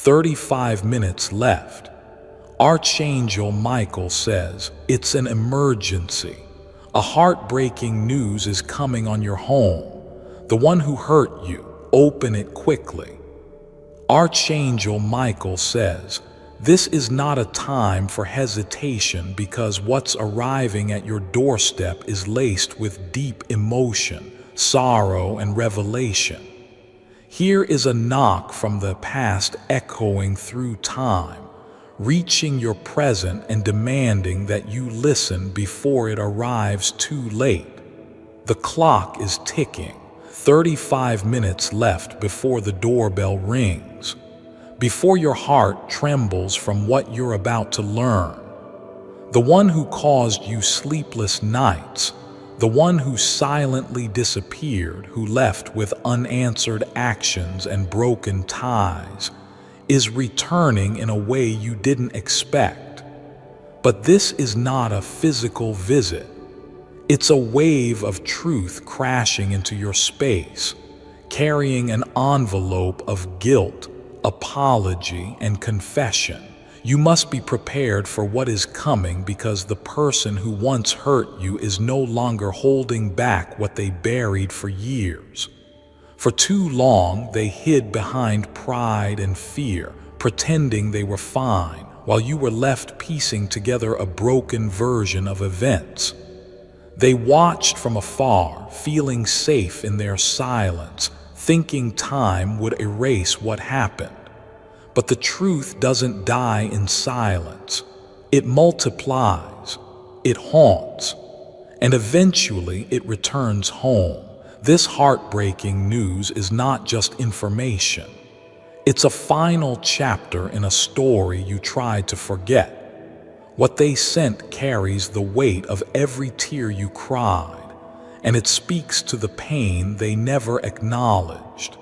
35 minutes left. Archangel Michael says, it's an emergency. A heartbreaking news is coming on your home. The one who hurt you, open it quickly. Archangel Michael says, this is not a time for hesitation because what's arriving at your doorstep is laced with deep emotion, sorrow, and revelation. Here is a knock from the past echoing through time, reaching your present and demanding that you listen before it arrives too late. The clock is ticking, 35 minutes left before the doorbell rings, before your heart trembles from what you're about to learn. The one who caused you sleepless nights, the one who silently disappeared, who left with unanswered actions and broken ties, is returning in a way you didn't expect. But this is not a physical visit. It's a wave of truth crashing into your space, carrying an envelope of guilt, apology, and confession. You must be prepared for what is coming because the person who once hurt you is no longer holding back what they buried for years. For too long, they hid behind pride and fear, pretending they were fine, while you were left piecing together a broken version of events. They watched from afar, feeling safe in their silence, thinking time would erase what happened. But the truth doesn't die in silence. It multiplies, it haunts, and eventually it returns home. This heartbreaking news is not just information. It's a final chapter in a story you tried to forget. What they sent carries the weight of every tear you cried, and it speaks to the pain they never acknowledged.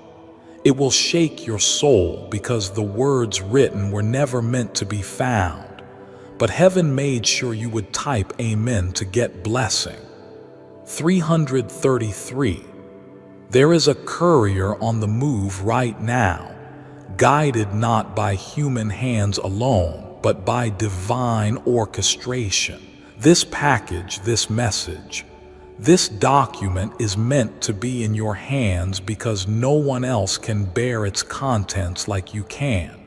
It will shake your soul because the words written were never meant to be found, but heaven made sure you would type amen to get blessing. 333. There is a courier on the move right now, guided not by human hands alone, but by divine orchestration. This package, this message, this document is meant to be in your hands because no one else can bear its contents like you can.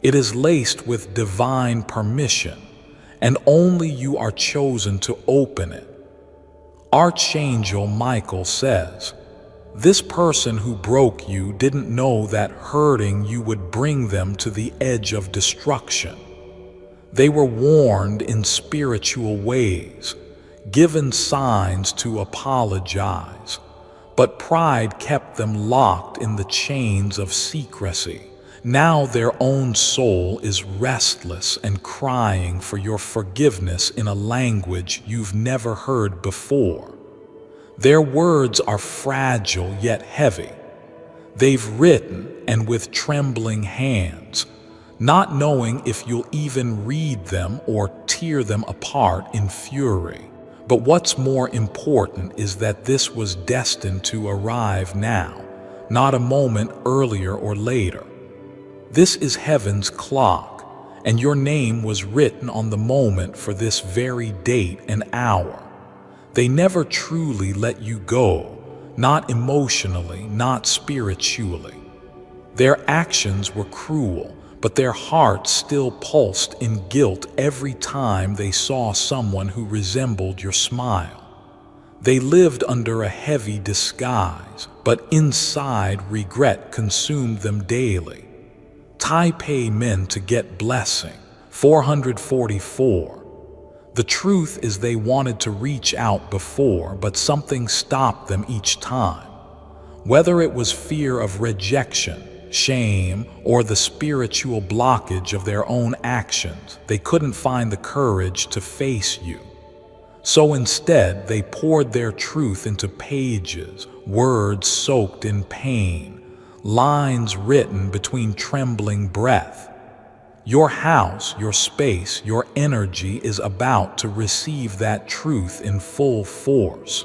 It is laced with divine permission, and only you are chosen to open it. Archangel Michael says, this person who broke you didn't know that hurting you would bring them to the edge of destruction. They were warned in spiritual ways, given signs to apologize, but pride kept them locked in the chains of secrecy. Now their own soul is restless and crying for your forgiveness in a language you've never heard before. Their words are fragile yet heavy. They've written, and with trembling hands, not knowing if you'll even read them or tear them apart in fury. But what's more important is that this was destined to arrive now, not a moment earlier or later. This is heaven's clock, and your name was written on the moment for this very date and hour. They never truly let you go, not emotionally, not spiritually. Their actions were cruel, but their hearts still pulsed in guilt every time they saw someone who resembled your smile. They lived under a heavy disguise, but inside regret consumed them daily. Type amen to get blessing. 444. The truth is they wanted to reach out before, but something stopped them each time. Whether it was fear of rejection, shame, or the spiritual blockage of their own actions, they couldn't find the courage to face you. So instead, they poured their truth into pages, words soaked in pain, lines written between trembling breath. Your house, your space, your energy is about to receive that truth in full force.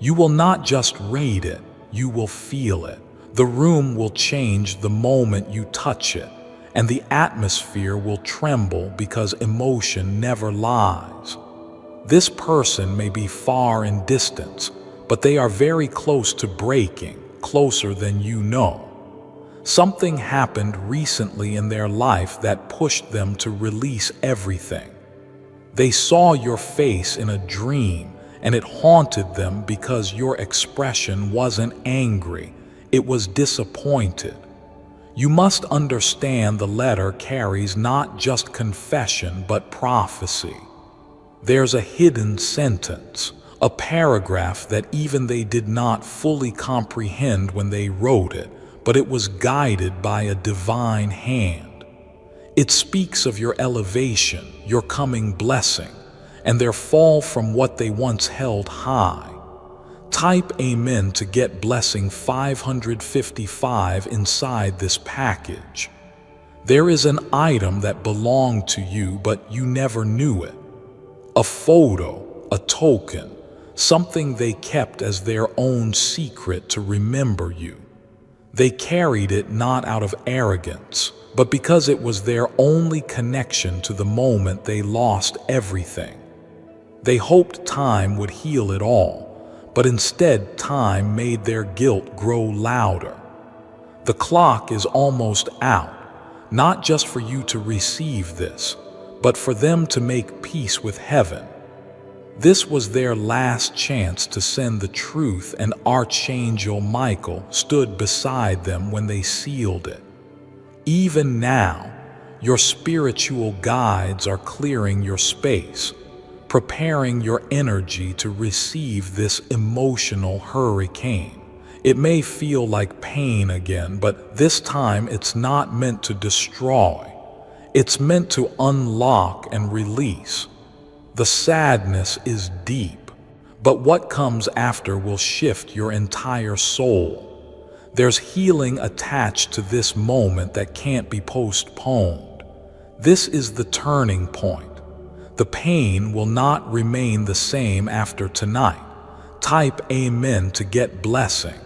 You will not just read it, you will feel it. The room will change the moment you touch it, and the atmosphere will tremble because emotion never lies. This person may be far in distance, but they are very close to breaking, closer than you know. Something happened recently in their life that pushed them to release everything. They saw your face in a dream, and it haunted them because your expression wasn't angry, it was disappointed. You must understand the letter carries not just confession but prophecy. There's a hidden sentence, a paragraph that even they did not fully comprehend when they wrote it, but it was guided by a divine hand. It speaks of your elevation, your coming blessing, and their fall from what they once held high. Type Amen to get blessing 555 inside this package. There is an item that belonged to you, but you never knew it. A photo, a token, something they kept as their own secret to remember you. They carried it not out of arrogance, but because it was their only connection to the moment they lost everything. They hoped time would heal it all, but instead time made their guilt grow louder. The clock is almost out, not just for you to receive this, but for them to make peace with heaven. This was their last chance to send the truth, and Archangel Michael stood beside them when they sealed it. Even now, your spiritual guides are clearing your space, preparing your energy to receive this emotional hurricane. It may feel like pain again, but this time it's not meant to destroy. It's meant to unlock and release. The sadness is deep, but what comes after will shift your entire soul. There's healing attached to this moment that can't be postponed. This is the turning point. The pain will not remain the same after tonight. Type Amen to get blessing.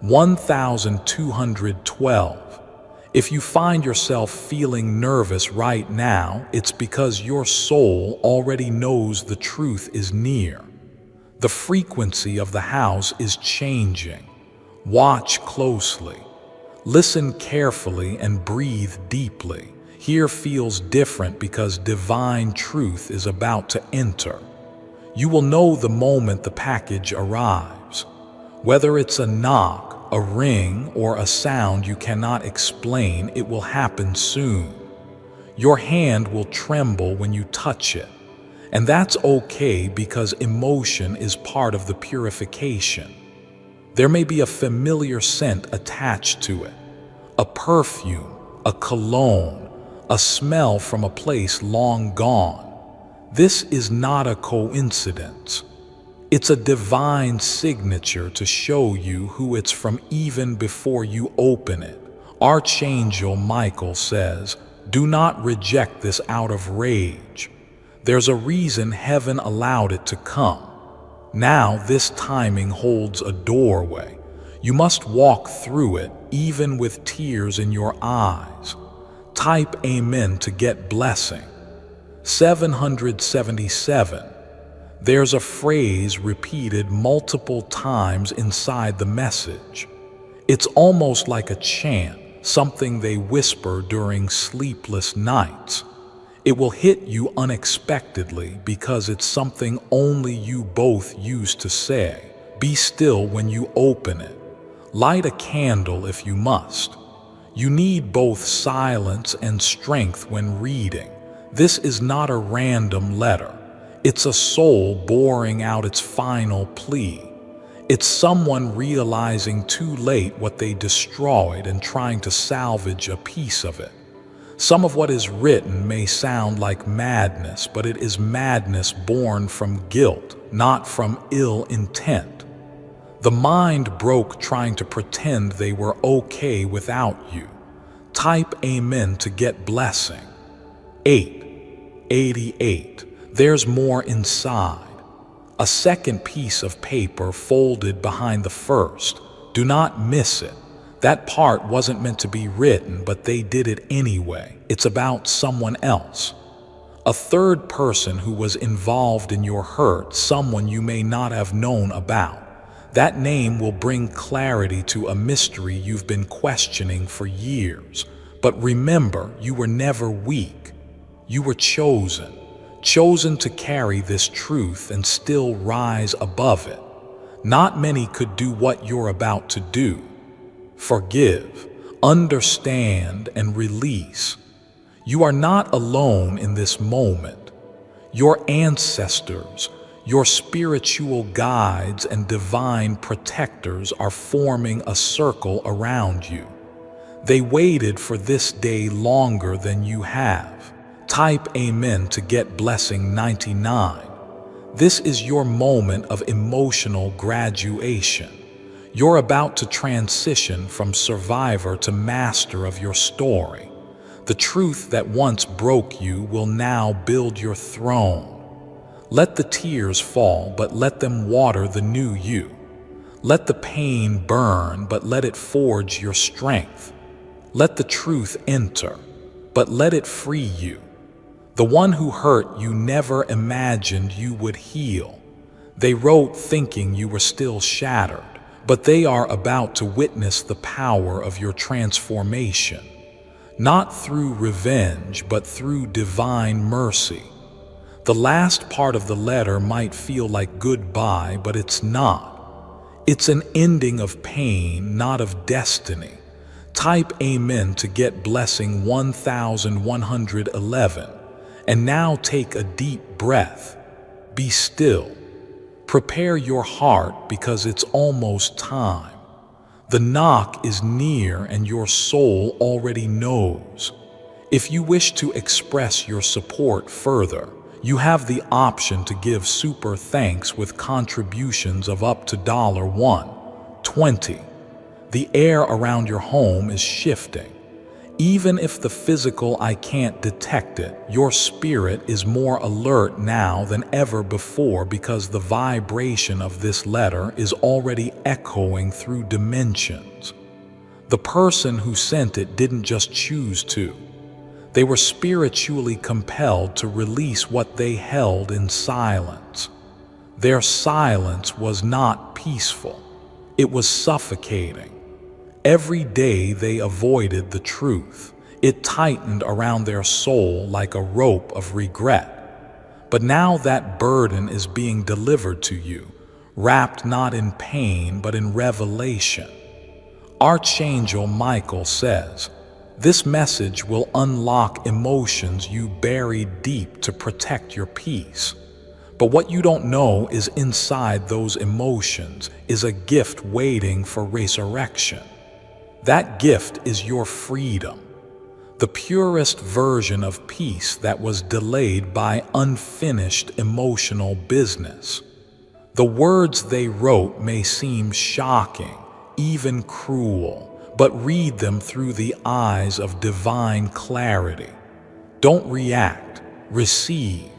1212. If you find yourself feeling nervous right now, it's because your soul already knows the truth is near. The frequency of the house is changing. Watch closely. Listen carefully and breathe deeply. Here feels different because divine truth is about to enter. You will know the moment the package arrives. Whether it's a knock, a ring, or a sound you cannot explain, it will happen soon. Your hand will tremble when you touch it. And that's okay because emotion is part of the purification. There may be a familiar scent attached to it. A perfume, a cologne, a smell from a place long gone. This is not a coincidence. It's a divine signature to show you who it's from even before you open it. Archangel Michael says, do not reject this out of rage. There's a reason heaven allowed it to come. Now this timing holds a doorway. You must walk through it, even with tears in your eyes. Type Amen to get blessing. 777. There's a phrase repeated multiple times inside the message. It's almost like a chant, something they whisper during sleepless nights. It will hit you unexpectedly because it's something only you both used to say. Be still when you open it. Light a candle if you must. You need both silence and strength when reading. This is not a random letter. It's a soul boring out its final plea. It's someone realizing too late what they destroyed and trying to salvage a piece of it. Some of what is written may sound like madness, but it is madness born from guilt, not from ill intent. The mind broke trying to pretend they were okay without you. Type Amen to get blessing. 888. There's more inside. A second piece of paper folded behind the first. Do not miss it. That part wasn't meant to be written, but they did it anyway. It's about someone else. A third person who was involved in your hurt, someone you may not have known about. That name will bring clarity to a mystery you've been questioning for years. But remember, you were never weak. You were chosen to carry this truth and still rise above it. Not many could do what you're about to do. Forgive, understand, and release. You are not alone in this moment. Your ancestors, your spiritual guides and divine protectors are forming a circle around you. They waited for this day longer than you have. Type Amen to get blessing 99. This is your moment of emotional graduation. You're about to transition from survivor to master of your story. The truth that once broke you will now build your throne. Let the tears fall, but let them water the new you. Let the pain burn, but let it forge your strength. Let the truth enter, but let it free you. The one who hurt you never imagined you would heal. They wrote thinking you were still shattered, but they are about to witness the power of your transformation. Not through revenge, but through divine mercy. The last part of the letter might feel like goodbye, but it's not. It's an ending of pain, not of destiny. Type Amen to get blessing 1111. And now take a deep breath. Be still. Prepare your heart because it's almost time. The knock is near and your soul already knows. If you wish to express your support further, you have the option to give super thanks with contributions of up to $1.20. The air around your home is shifting. Even if the physical eye can't detect it, your spirit is more alert now than ever before because the vibration of this letter is already echoing through dimensions. The person who sent it didn't just choose to. They were spiritually compelled to release what they held in silence. Their silence was not peaceful. It was suffocating. Every day they avoided the truth. It tightened around their soul like a rope of regret. But now that burden is being delivered to you, wrapped not in pain but in revelation. Archangel Michael says, this message will unlock emotions you buried deep to protect your peace. But what you don't know is inside those emotions is a gift waiting for resurrection. That gift is your freedom, the purest version of peace that was delayed by unfinished emotional business. The words they wrote may seem shocking, even cruel, but read them through the eyes of divine clarity. Don't react, receive.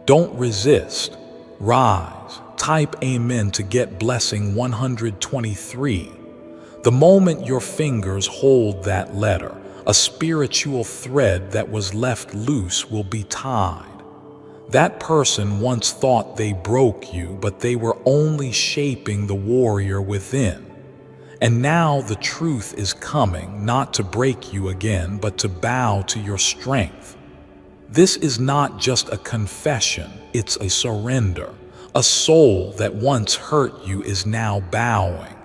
Don't resist, rise. Type Amen to get blessing 123. The moment your fingers hold that letter, a spiritual thread that was left loose will be tied. That person once thought they broke you, but they were only shaping the warrior within. And now the truth is coming, not to break you again, but to bow to your strength. This is not just a confession, it's a surrender. A soul that once hurt you is now bowing,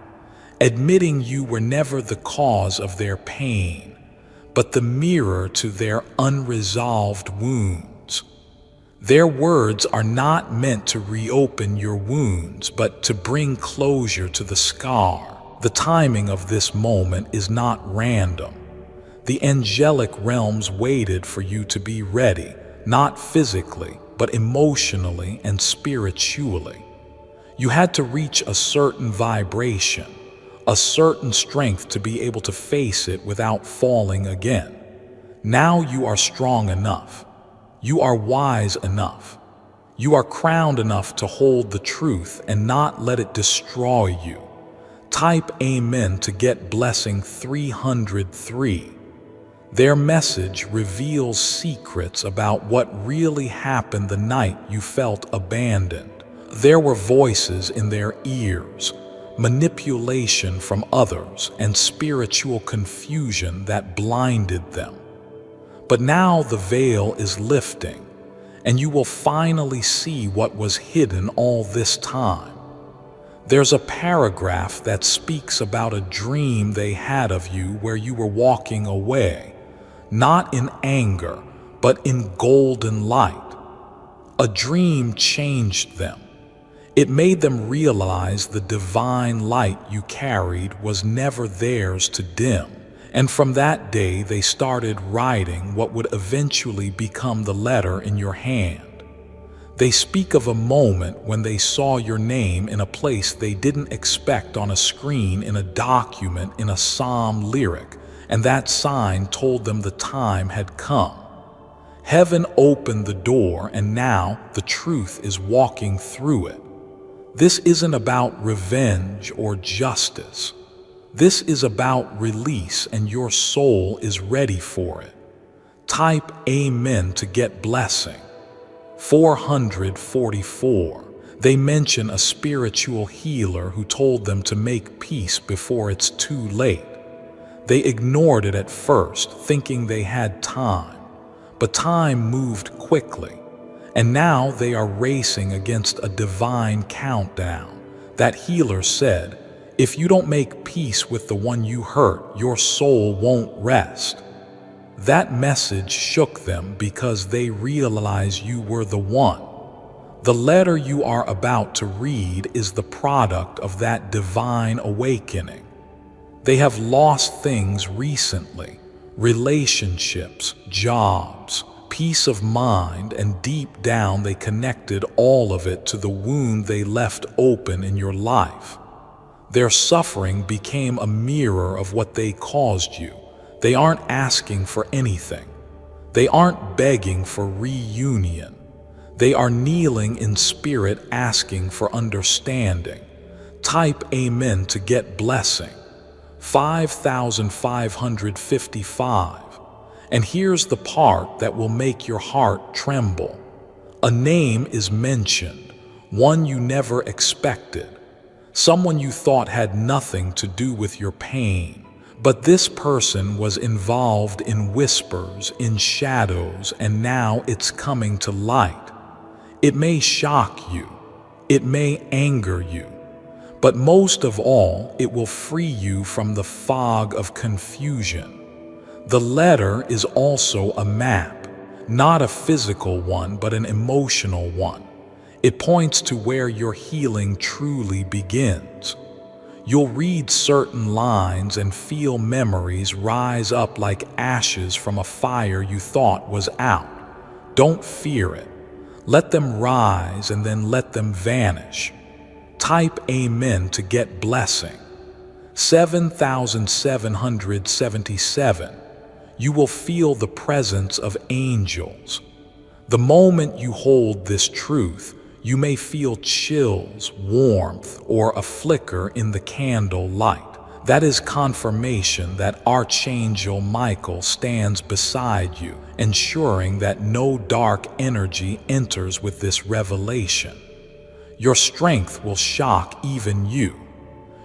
admitting you were never the cause of their pain, but the mirror to their unresolved wounds. Their words are not meant to reopen your wounds, but to bring closure to the scar. The timing of this moment is not random. The angelic realms waited for you to be ready, not physically, but emotionally and spiritually. You had to reach a certain vibration, a certain strength to be able to face it without falling again. Now you are strong enough. You are wise enough. You are crowned enough to hold the truth and not let it destroy you. Type Amen to get blessing 303. Their message reveals secrets about what really happened the night you felt abandoned. There were voices in their ears, manipulation from others, and spiritual confusion that blinded them. But now the veil is lifting, and you will finally see what was hidden all this time. There's a paragraph that speaks about a dream they had of you where you were walking away, not in anger, but in golden light. A dream changed them. It made them realize the divine light you carried was never theirs to dim. And from that day, they started writing what would eventually become the letter in your hand. They speak of a moment when they saw your name in a place they didn't expect, on a screen, in a document, in a psalm lyric, and that sign told them the time had come. Heaven opened the door, and now the truth is walking through it. This isn't about revenge or justice. This is about release, and your soul is ready for it. Type Amen to get blessing 444. They mention a spiritual healer who told them to make peace before it's too late. They ignored it at first, thinking they had time, but time moved quickly, and now they are racing against a divine countdown. That healer said, "If you don't make peace with the one you hurt, your soul won't rest." That message shook them because they realized you were the one. The letter you are about to read is the product of that divine awakening. They have lost things recently: relationships, jobs, peace of mind, and deep down they connected all of it to the wound they left open in your life. Their suffering became a mirror of what they caused you. They aren't asking for anything. They aren't begging for reunion. They are kneeling in spirit, asking for understanding. Type Amen to get blessing 5555. And here's the part that will make your heart tremble. A name is mentioned, one you never expected, someone you thought had nothing to do with your pain. But this person was involved in whispers, in shadows, and now it's coming to light. It may shock you, it may anger you, but most of all, it will free you from the fog of confusion. The letter is also a map, not a physical one, but an emotional one. It points to where your healing truly begins. You'll read certain lines and feel memories rise up like ashes from a fire you thought was out. Don't fear it. Let them rise and then let them vanish. Type Amen to get blessing 7777. You will feel the presence of angels. The moment you hold this truth, you may feel chills, warmth, or a flicker in the candle light. That is confirmation that Archangel Michael stands beside you, ensuring that no dark energy enters with this revelation. Your strength will shock even you.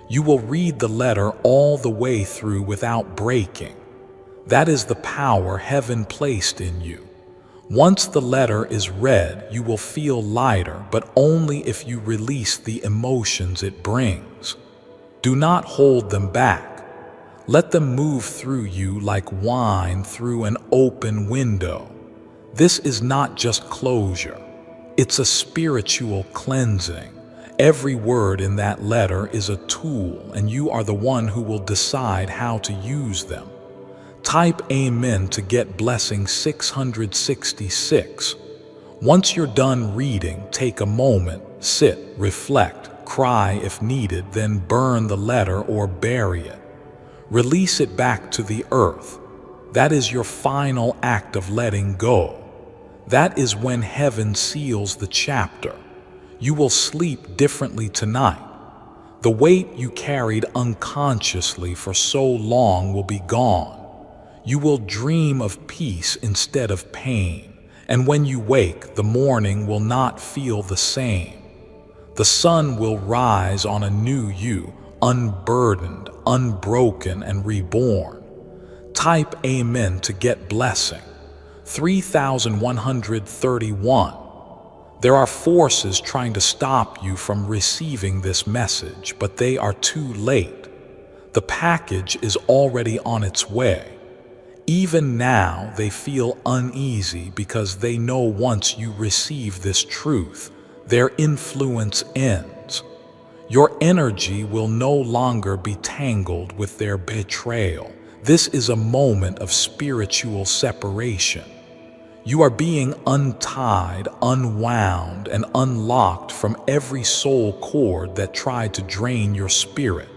You will read the letter all the way through without breaking. That is the power heaven placed in you. Once the letter is read, you will feel lighter, but only if you release the emotions it brings. Do not hold them back. Let them move through you like wine through an open window. This is not just closure. It's a spiritual cleansing. Every word in that letter is a tool, and you are the one who will decide how to use them. Type Amen to get blessing 666. Once you're done reading, take a moment, sit, reflect, cry if needed, then burn the letter or bury it. Release it back to the earth. That is your final act of letting go. That is when heaven seals the chapter. You will sleep differently tonight. The weight you carried unconsciously for so long will be gone. You will dream of peace instead of pain, and when you wake, the morning will not feel the same. The sun will rise on a new you, unburdened, unbroken, and reborn. Type Amen to get blessing. 3131. There are forces trying to stop you from receiving this message, but they are too late. The package is already on its way. Even now, they feel uneasy because they know once you receive this truth, their influence ends. Your energy will no longer be tangled with their betrayal. This is a moment of spiritual separation. You are being untied, unwound, and unlocked from every soul cord that tried to drain your spirit.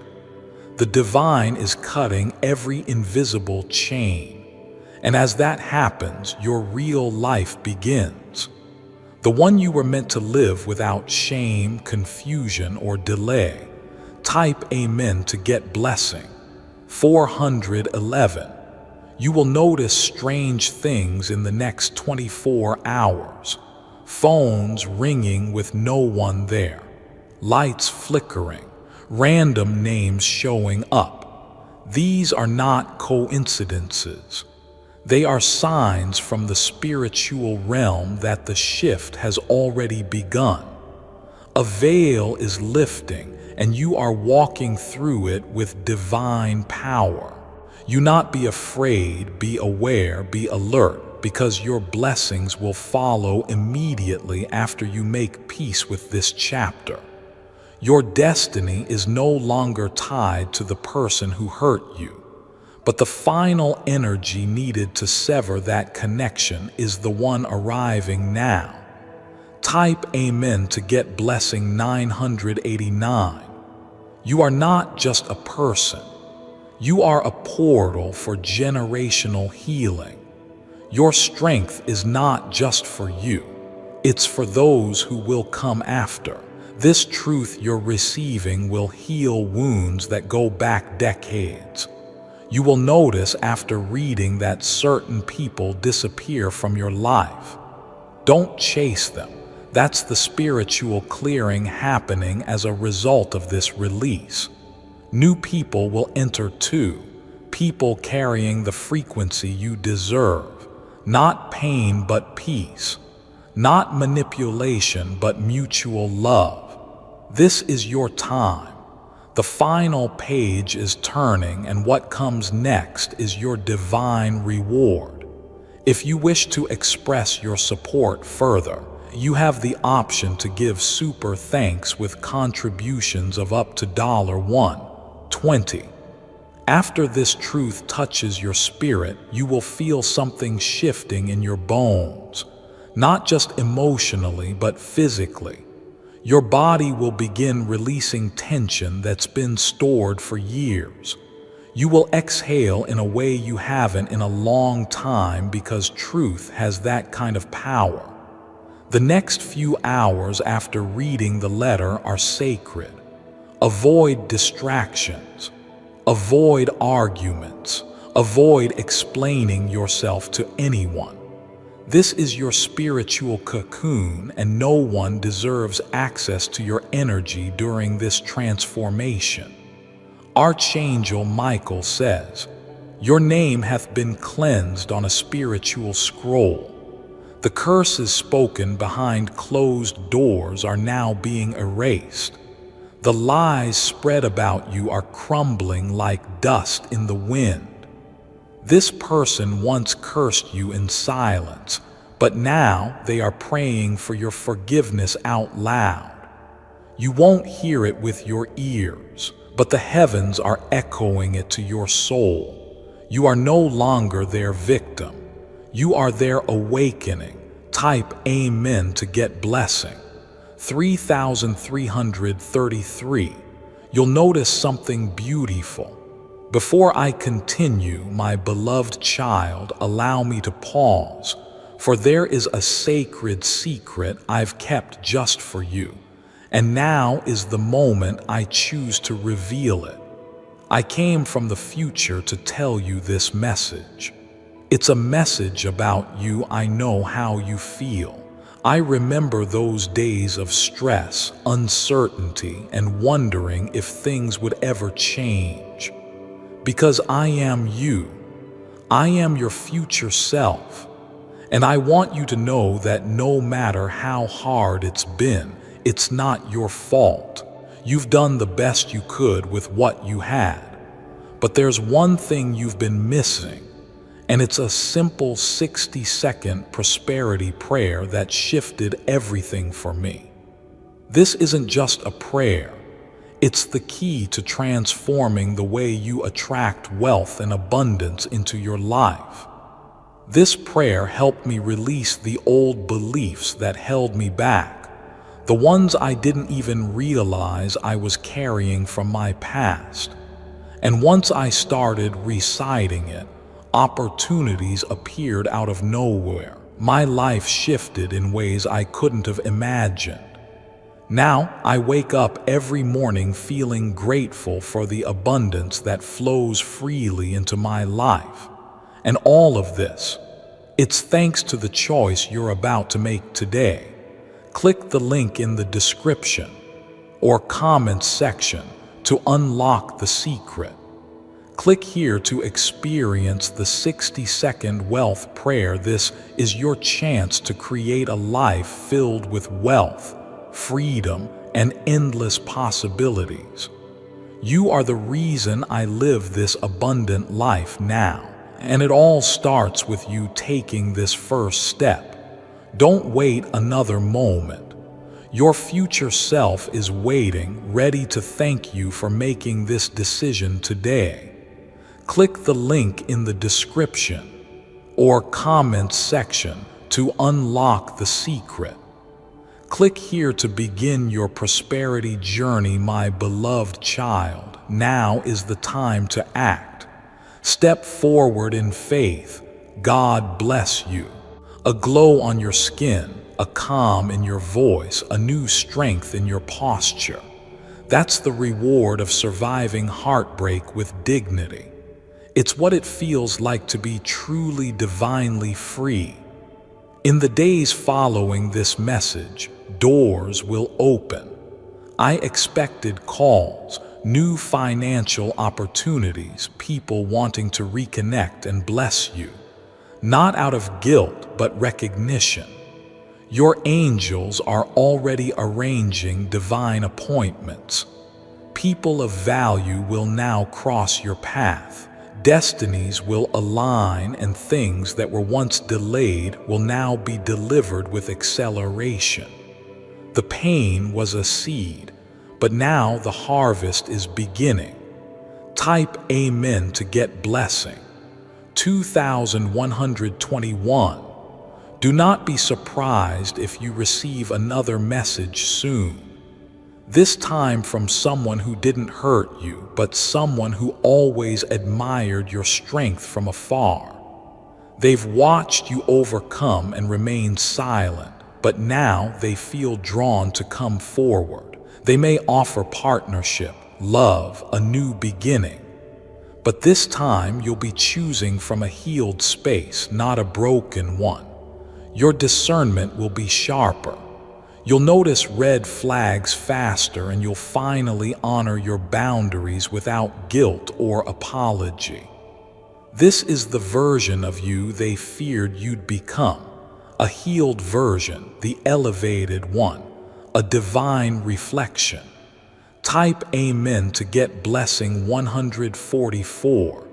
The divine is cutting every invisible chain. And as that happens, your real life begins. The one you were meant to live without shame, confusion, or delay. Type Amen to get blessing. 411. You will notice strange things in the next 24 hours. Phones ringing with no one there. Lights flickering. Random names showing up. These are not coincidences. They are signs from the spiritual realm that the shift has already begun. A veil is lifting, and you are walking through it with divine power. You not be afraid, be aware, be alert, because your blessings will follow immediately after you make peace with this chapter. Your destiny is no longer tied to the person who hurt you. But the final energy needed to sever that connection is the one arriving now. Type Amen to get blessing 989. You are not just a person. You are a portal for generational healing. Your strength is not just for you. It's for those who will come after. This truth you're receiving will heal wounds that go back decades. You will notice after reading that certain people disappear from your life. Don't chase them. That's the spiritual clearing happening as a result of this release. New people will enter too, people carrying the frequency you deserve. Not pain but peace. Not manipulation but mutual love. This is your time. The final page is turning, and what comes next is your divine reward. If you wish to express your support further, you have the option to give super thanks with contributions of up to $1.20. After this truth touches your spirit, you will feel something shifting in your bones, not just emotionally but physically. Your body will begin releasing tension that's been stored for years. You will exhale in a way you haven't in a long time because truth has that kind of power. The next few hours after reading the letter are sacred. Avoid distractions. Avoid arguments. Avoid explaining yourself to anyone. This is your spiritual cocoon, and no one deserves access to your energy during this transformation. Archangel Michael says, "Your name hath been cleansed on a spiritual scroll. The curses spoken behind closed doors are now being erased. The lies spread about you are crumbling like dust in the wind. This person once cursed you in silence, but now they are praying for your forgiveness out loud. You won't hear it with your ears, but the heavens are echoing it to your soul. You are no longer their victim. You are their awakening. Type Amen to get blessing. 3333. You'll notice something beautiful. Before I continue, my beloved child, allow me to pause, for there is a sacred secret I've kept just for you, And now is the moment I choose to reveal it. I came from the future to tell you this message. It's a message about you. I know how you feel. I remember those days of stress, uncertainty, and wondering if things would ever change. Because I am you. I am your future self. And I want you to know that no matter how hard it's been, it's not your fault. You've done the best you could with what you had. But there's one thing you've been missing, and it's a simple 60-second prosperity prayer that shifted everything for me. This isn't just a prayer. It's the key to transforming the way you attract wealth and abundance into your life. This prayer helped me release the old beliefs that held me back, the ones I didn't even realize I was carrying from my past. And once I started reciting it, opportunities appeared out of nowhere. My life shifted in ways I couldn't have imagined. Now, I wake up every morning feeling grateful for the abundance that flows freely into my life. And all of this, it's thanks to the choice you're about to make today. Click the link in the description or comments section to unlock the secret. Click here to experience the 60-second wealth prayer. This is your chance to create a life filled with wealth, freedom, and endless possibilities. You are the reason I live this abundant life now. And it all starts with you taking this first step. Don't wait another moment. Your future self is waiting, ready to thank you for making this decision today. Click the link in the description or comments section to unlock the secret. Click here to begin your prosperity journey, my beloved child. Now is the time to act. Step forward in faith. God bless you. A glow on your skin, a calm in your voice, a new strength in your posture. That's the reward of surviving heartbreak with dignity. It's what it feels like to be truly divinely free. In the days following this message, doors will open. I expected calls, new financial opportunities, people wanting to reconnect and bless you. Not out of guilt, but recognition. Your angels are already arranging divine appointments. People of value will now cross your path. Destinies will align, and things that were once delayed will now be delivered with acceleration. The pain was a seed, but now the harvest is beginning. Type Amen to get blessing. 2121. Do not be surprised if you receive another message soon. This time from someone who didn't hurt you, but someone who always admired your strength from afar. They've watched you overcome and remain silent, but now they feel drawn to come forward. They may offer partnership, love, a new beginning. But this time you'll be choosing from a healed space, not a broken one. Your discernment will be sharper. You'll notice red flags faster, and you'll finally honor your boundaries without guilt or apology. This is the version of you they feared you'd become. A healed version, the elevated one, a divine reflection. Type Amen to get blessing 144.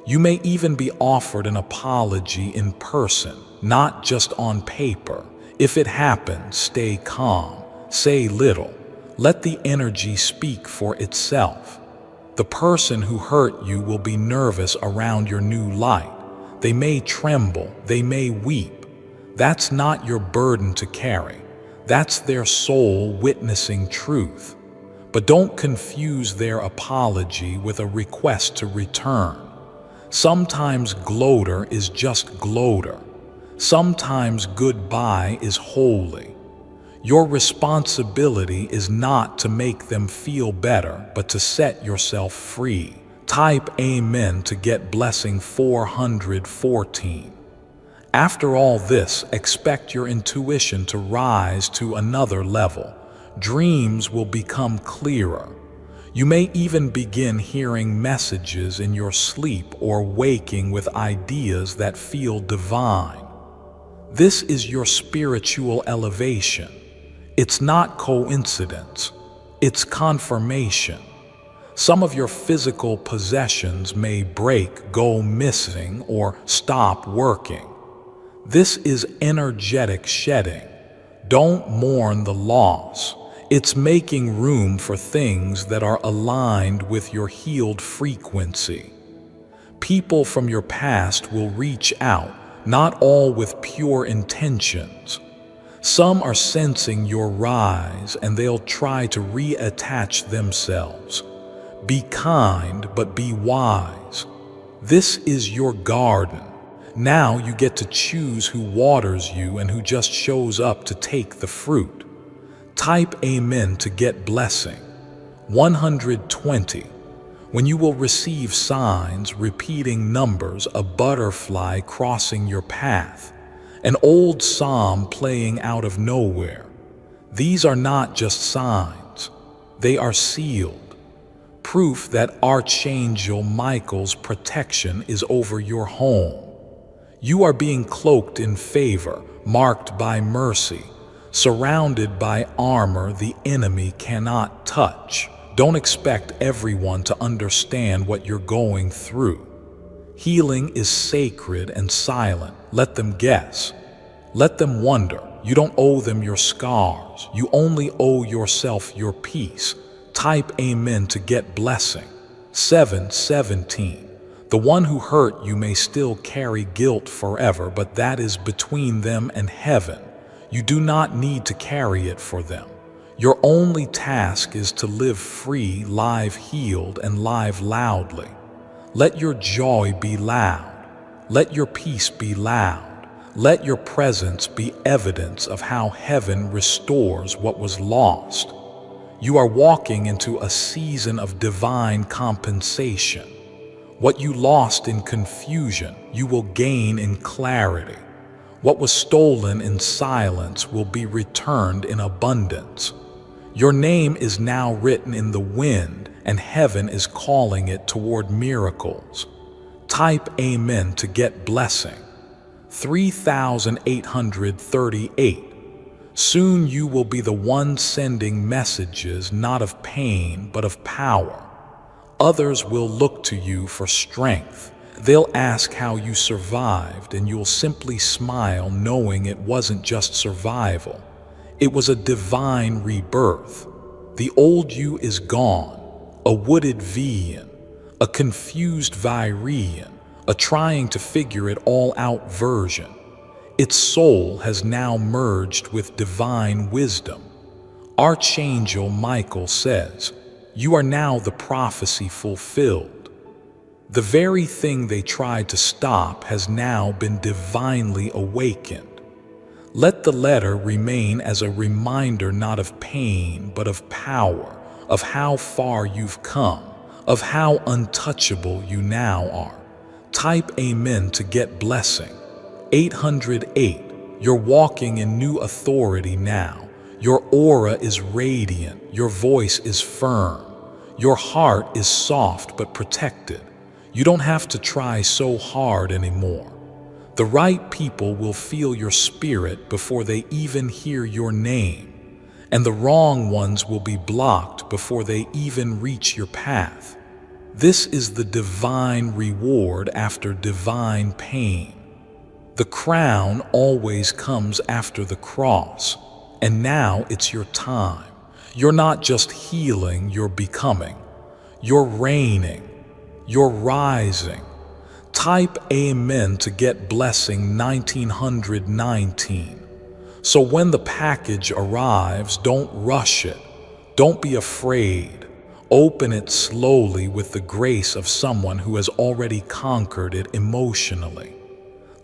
You may even be offered an apology in person, not just on paper. If it happens, stay calm, say little, let the energy speak for itself. The person who hurt you will be nervous around your new light. They may tremble, they may weep. That's not your burden to carry. That's their soul witnessing truth. But don't confuse their apology with a request to return. Sometimes gloater is just gloater. Sometimes goodbye is holy. Your responsibility is not to make them feel better, but to set yourself free. Type Amen to get blessing 414. After all this, expect your intuition to rise to another level. Dreams will become clearer. You may even begin hearing messages in your sleep or waking with ideas that feel divine. This is your spiritual elevation. It's not coincidence, it's confirmation. Some of your physical possessions may break, go missing, or stop working. This is energetic shedding. Don't mourn the loss. It's making room for things that are aligned with your healed frequency. People from your past will reach out, not all with pure intentions. Some are sensing your rise and they'll try to reattach themselves. Be kind, but be wise. This is your garden. Now you get to choose who waters you and who just shows up to take the fruit. Type Amen to get blessing. 120. When you will receive signs, repeating numbers, a butterfly crossing your path, an old psalm playing out of nowhere. These are not just signs, they are sealed. Proof that Archangel Michael's protection is over your home. You are being cloaked in favor, marked by mercy, surrounded by armor the enemy cannot touch. Don't expect everyone to understand what you're going through. Healing is sacred and silent. Let them guess. Let them wonder. You don't owe them your scars. You only owe yourself your peace. Type Amen to get blessing. 717. The one who hurt you may still carry guilt forever, but that is between them and heaven. You do not need to carry it for them. Your only task is to live free, live healed, and live loudly. Let your joy be loud. Let your peace be loud. Let your presence be evidence of how heaven restores what was lost. You are walking into a season of divine compensation. What you lost in confusion, you will gain in clarity. What was stolen in silence will be returned in abundance. Your name is now written in the wind, and heaven is calling it toward miracles. Type Amen to get blessing. 3838. Soon you will be the one sending messages not of pain but of power. Others will look to you for strength. They'll ask how you survived, and you'll simply smile knowing it wasn't just survival. It was a divine rebirth. The old you is gone, a wooded Vian, a confused Virian, a trying to figure it all out version. Its soul has now merged with divine wisdom. Archangel Michael says, "You are now the prophecy fulfilled." The very thing they tried to stop has now been divinely awakened. Let the letter remain as a reminder not of pain but of power, of how far you've come, of how untouchable you now are. Type Amen to get blessing. 808. You're walking in new authority now. Your aura is radiant, your voice is firm, your heart is soft but protected. You don't have to try so hard anymore. The right people will feel your spirit before they even hear your name, and the wrong ones will be blocked before they even reach your path. This is the divine reward after divine pain. The crown always comes after the cross, and now it's your time. You're not just healing, you're becoming. You're reigning. You're rising. Type Amen to get blessing 1919. So when the package arrives, don't rush it. Don't be afraid. Open it slowly with the grace of someone who has already conquered it emotionally.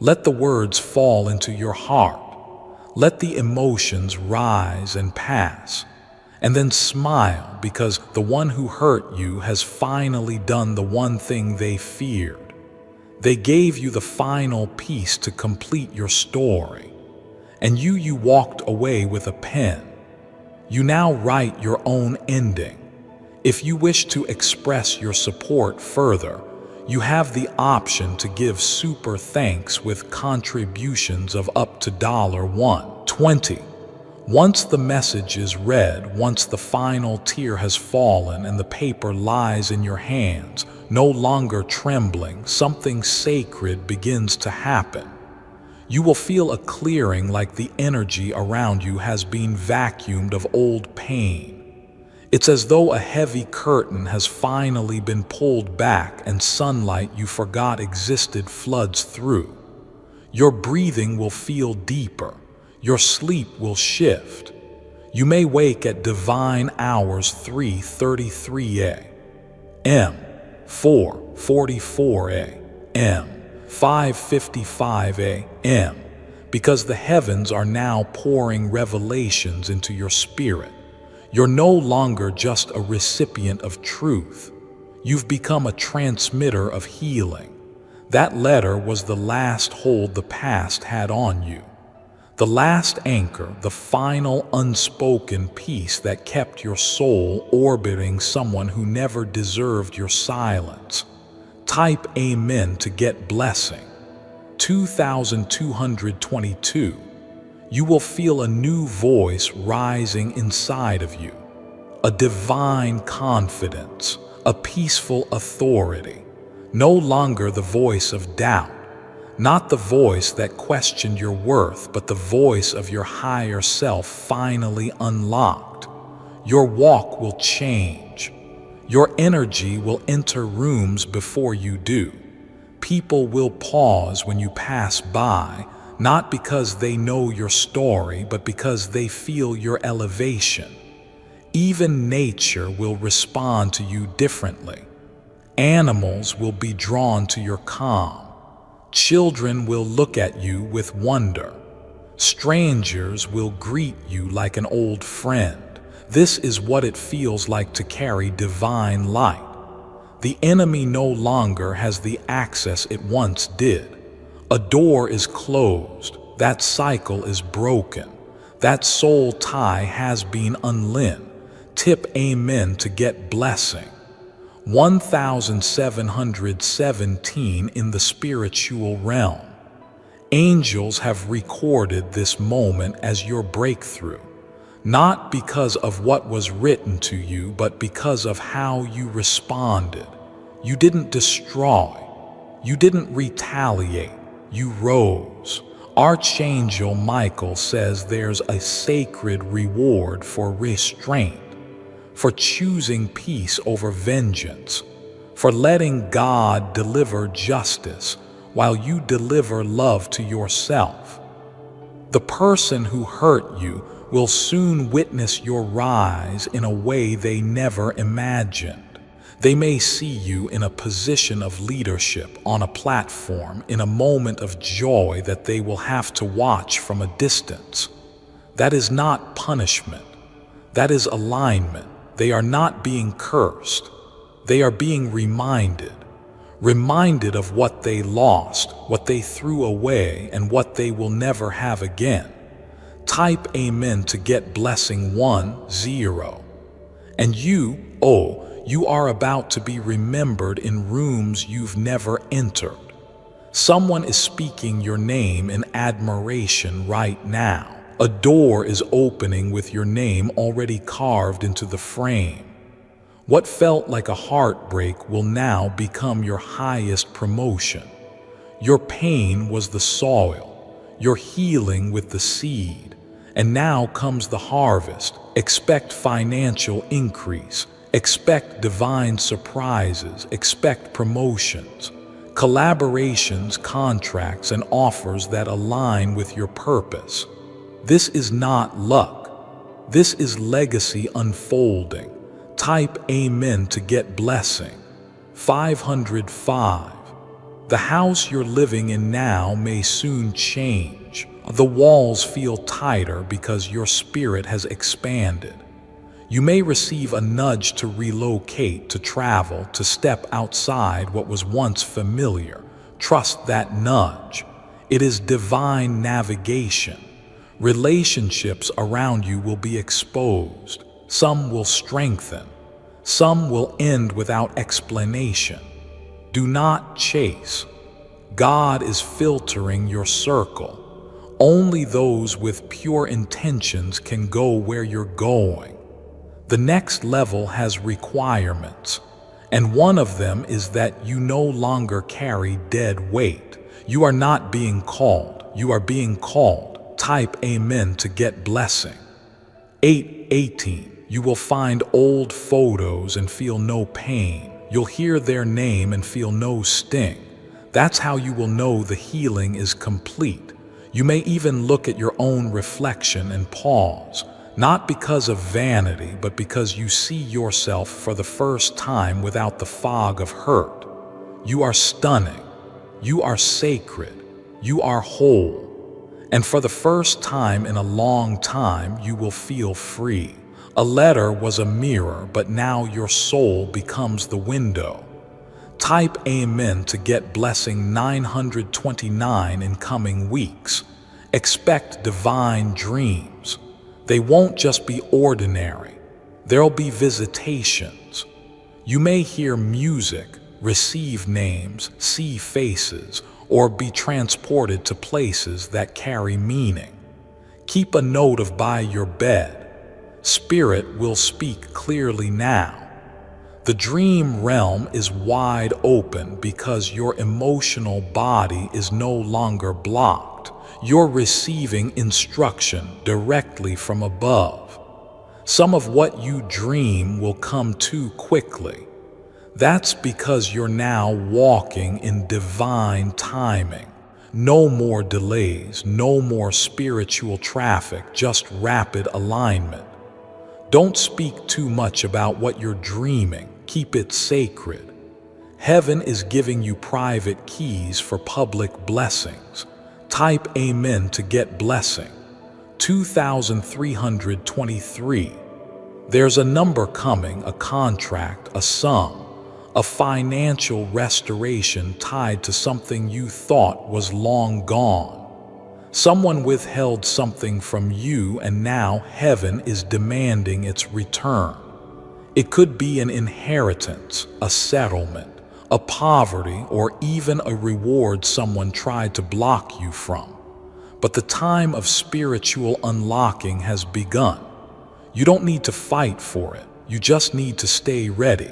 Let the words fall into your heart. Let the emotions rise and pass. And then smile, because the one who hurt you has finally done the one thing they feared. They gave you the final piece to complete your story. And you walked away with a pen. You now write your own ending. If you wish to express your support further, you have the option to give super thanks with contributions of up to $1.20. Once the message is read, once the final tear has fallen and the paper lies in your hands, no longer trembling, something sacred begins to happen. You will feel a clearing, like the energy around you has been vacuumed of old pain. It's as though a heavy curtain has finally been pulled back and sunlight you forgot existed floods through. Your breathing will feel deeper. Your sleep will shift. You may wake at divine hours 3:33 a.m., 4:44 a.m., 5:55 a.m., because the heavens are now pouring revelations into your spirit. You're no longer just a recipient of truth. You've become a transmitter of healing. That letter was the last hold the past had on you. The last anchor, the final unspoken piece that kept your soul orbiting someone who never deserved your silence. Type Amen to get blessing. 2222. You will feel a new voice rising inside of you. A divine confidence, a peaceful authority. No longer the voice of doubt. Not the voice that questioned your worth, but the voice of your higher self finally unlocked. Your walk will change. Your energy will enter rooms before you do. People will pause when you pass by, not because they know your story, but because they feel your elevation. Even nature will respond to you differently. Animals will be drawn to your calm. Children will look at you with wonder. Strangers will greet you like an old friend. This is what it feels like to carry divine light. The enemy no longer has the access it once did. A door is closed. That cycle is broken. That soul tie has been unlinked. Tip Amen to get blessing. 1717 in the spiritual realm. Angels have recorded this moment as your breakthrough, not because of what was written to you, but because of how you responded. You didn't destroy. You didn't retaliate. You rose. Archangel Michael says there's a sacred reward for restraint, for choosing peace over vengeance, for letting God deliver justice while you deliver love to yourself. The person who hurt you will soon witness your rise in a way they never imagined. They may see you in a position of leadership, on a platform, in a moment of joy that they will have to watch from a distance. That is not punishment. That is alignment. They are not being cursed. They are being reminded of what they lost, what they threw away, and what they will never have again. Type Amen to get blessing 10. And you are about to be remembered in rooms you've never entered. Someone is speaking your name in admiration right now. A door is opening with your name already carved into the frame. What felt like a heartbreak will now become your highest promotion. Your pain was the soil, your healing with the seed, and now comes the harvest. Expect financial increase, expect divine surprises, expect promotions, collaborations, contracts, and offers that align with your purpose. This is not luck. This is legacy unfolding. Type Amen to get blessing. 505. The house you're living in now may soon change. change. The walls feel tighter because your spirit has expanded. You may receive a nudge to relocate, to travel, to step outside what was once familiar. Trust that nudge. It is divine navigation. Relationships around you will be exposed. Some will strengthen. Some will end without explanation. Do not chase. God is filtering your circle. Only those with pure intentions can go where you're going. The next level has requirements, and one of them is that you no longer carry dead weight. You are not being called. You are being called. Type amen to get blessing. 8:18. You will find old photos and feel no pain. You'll hear their name and feel no sting. That's how you will know the healing is complete. You may even look at your own reflection and pause, not because of vanity, but because you see yourself for the first time without the fog of hurt. You are stunning. You are sacred. You are whole. And for the first time in a long time, you will feel free. A letter was a mirror, but now your soul becomes the window. Type amen to get blessing 929 in coming weeks. Expect divine dreams. They won't just be ordinary. There'll be visitations. You may hear music, receive names, see faces, or be transported to places that carry meaning. Keep a note of by your bed. Spirit will speak clearly now. The dream realm is wide open because your emotional body is no longer blocked. You're receiving instruction directly from above. Some of what you dream will come too quickly. That's because you're now walking in divine timing. No more delays, no more spiritual traffic, just rapid alignment. Don't speak too much about what you're dreaming. Keep it sacred. Heaven is giving you private keys for public blessings. Type amen to get blessing. 2323. There's a number coming, a contract, a sum, a financial restoration tied to something you thought was long gone. Someone withheld something from you, and now heaven is demanding its return. It could be an inheritance, a settlement, a poverty, or even a reward someone tried to block you from. But the time of spiritual unlocking has begun. You don't need to fight for it. You just need to stay ready.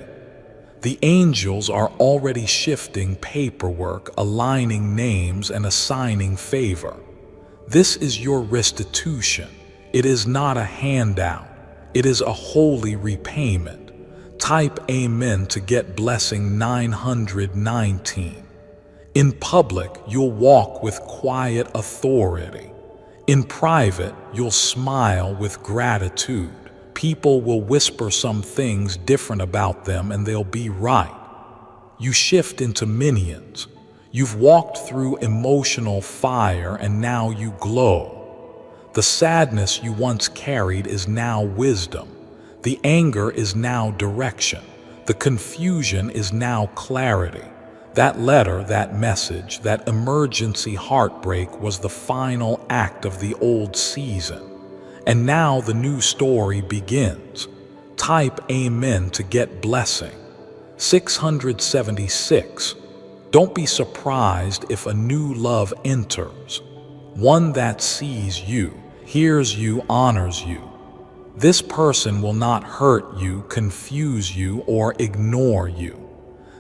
The angels are already shifting paperwork, aligning names, and assigning favor. This is your restitution. It is not a handout. It is a holy repayment. Type amen to get blessing 919. In public, you'll walk with quiet authority. In private, you'll smile with gratitude. People will whisper some things different about them, and they'll be right. You shift into minions. You've walked through emotional fire, and now you glow. The sadness you once carried is now wisdom. The anger is now direction. The confusion is now clarity. That letter, that message, that emergency heartbreak was the final act of the old season. And now the new story begins. Type amen to get blessing. 676. Don't be surprised if a new love enters. One that sees you, hears you, honors you. This person will not hurt you, confuse you, or ignore you.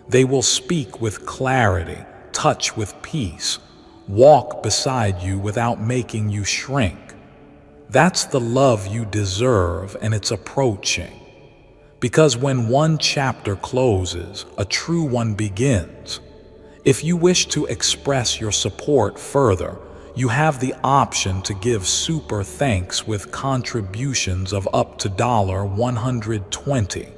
They will speak with clarity, touch with peace, walk beside you without making you shrink. That's the love you deserve, and it's approaching. Because when one chapter closes, a true one begins. If you wish to express your support further, you have the option to give super thanks with contributions of up to $120.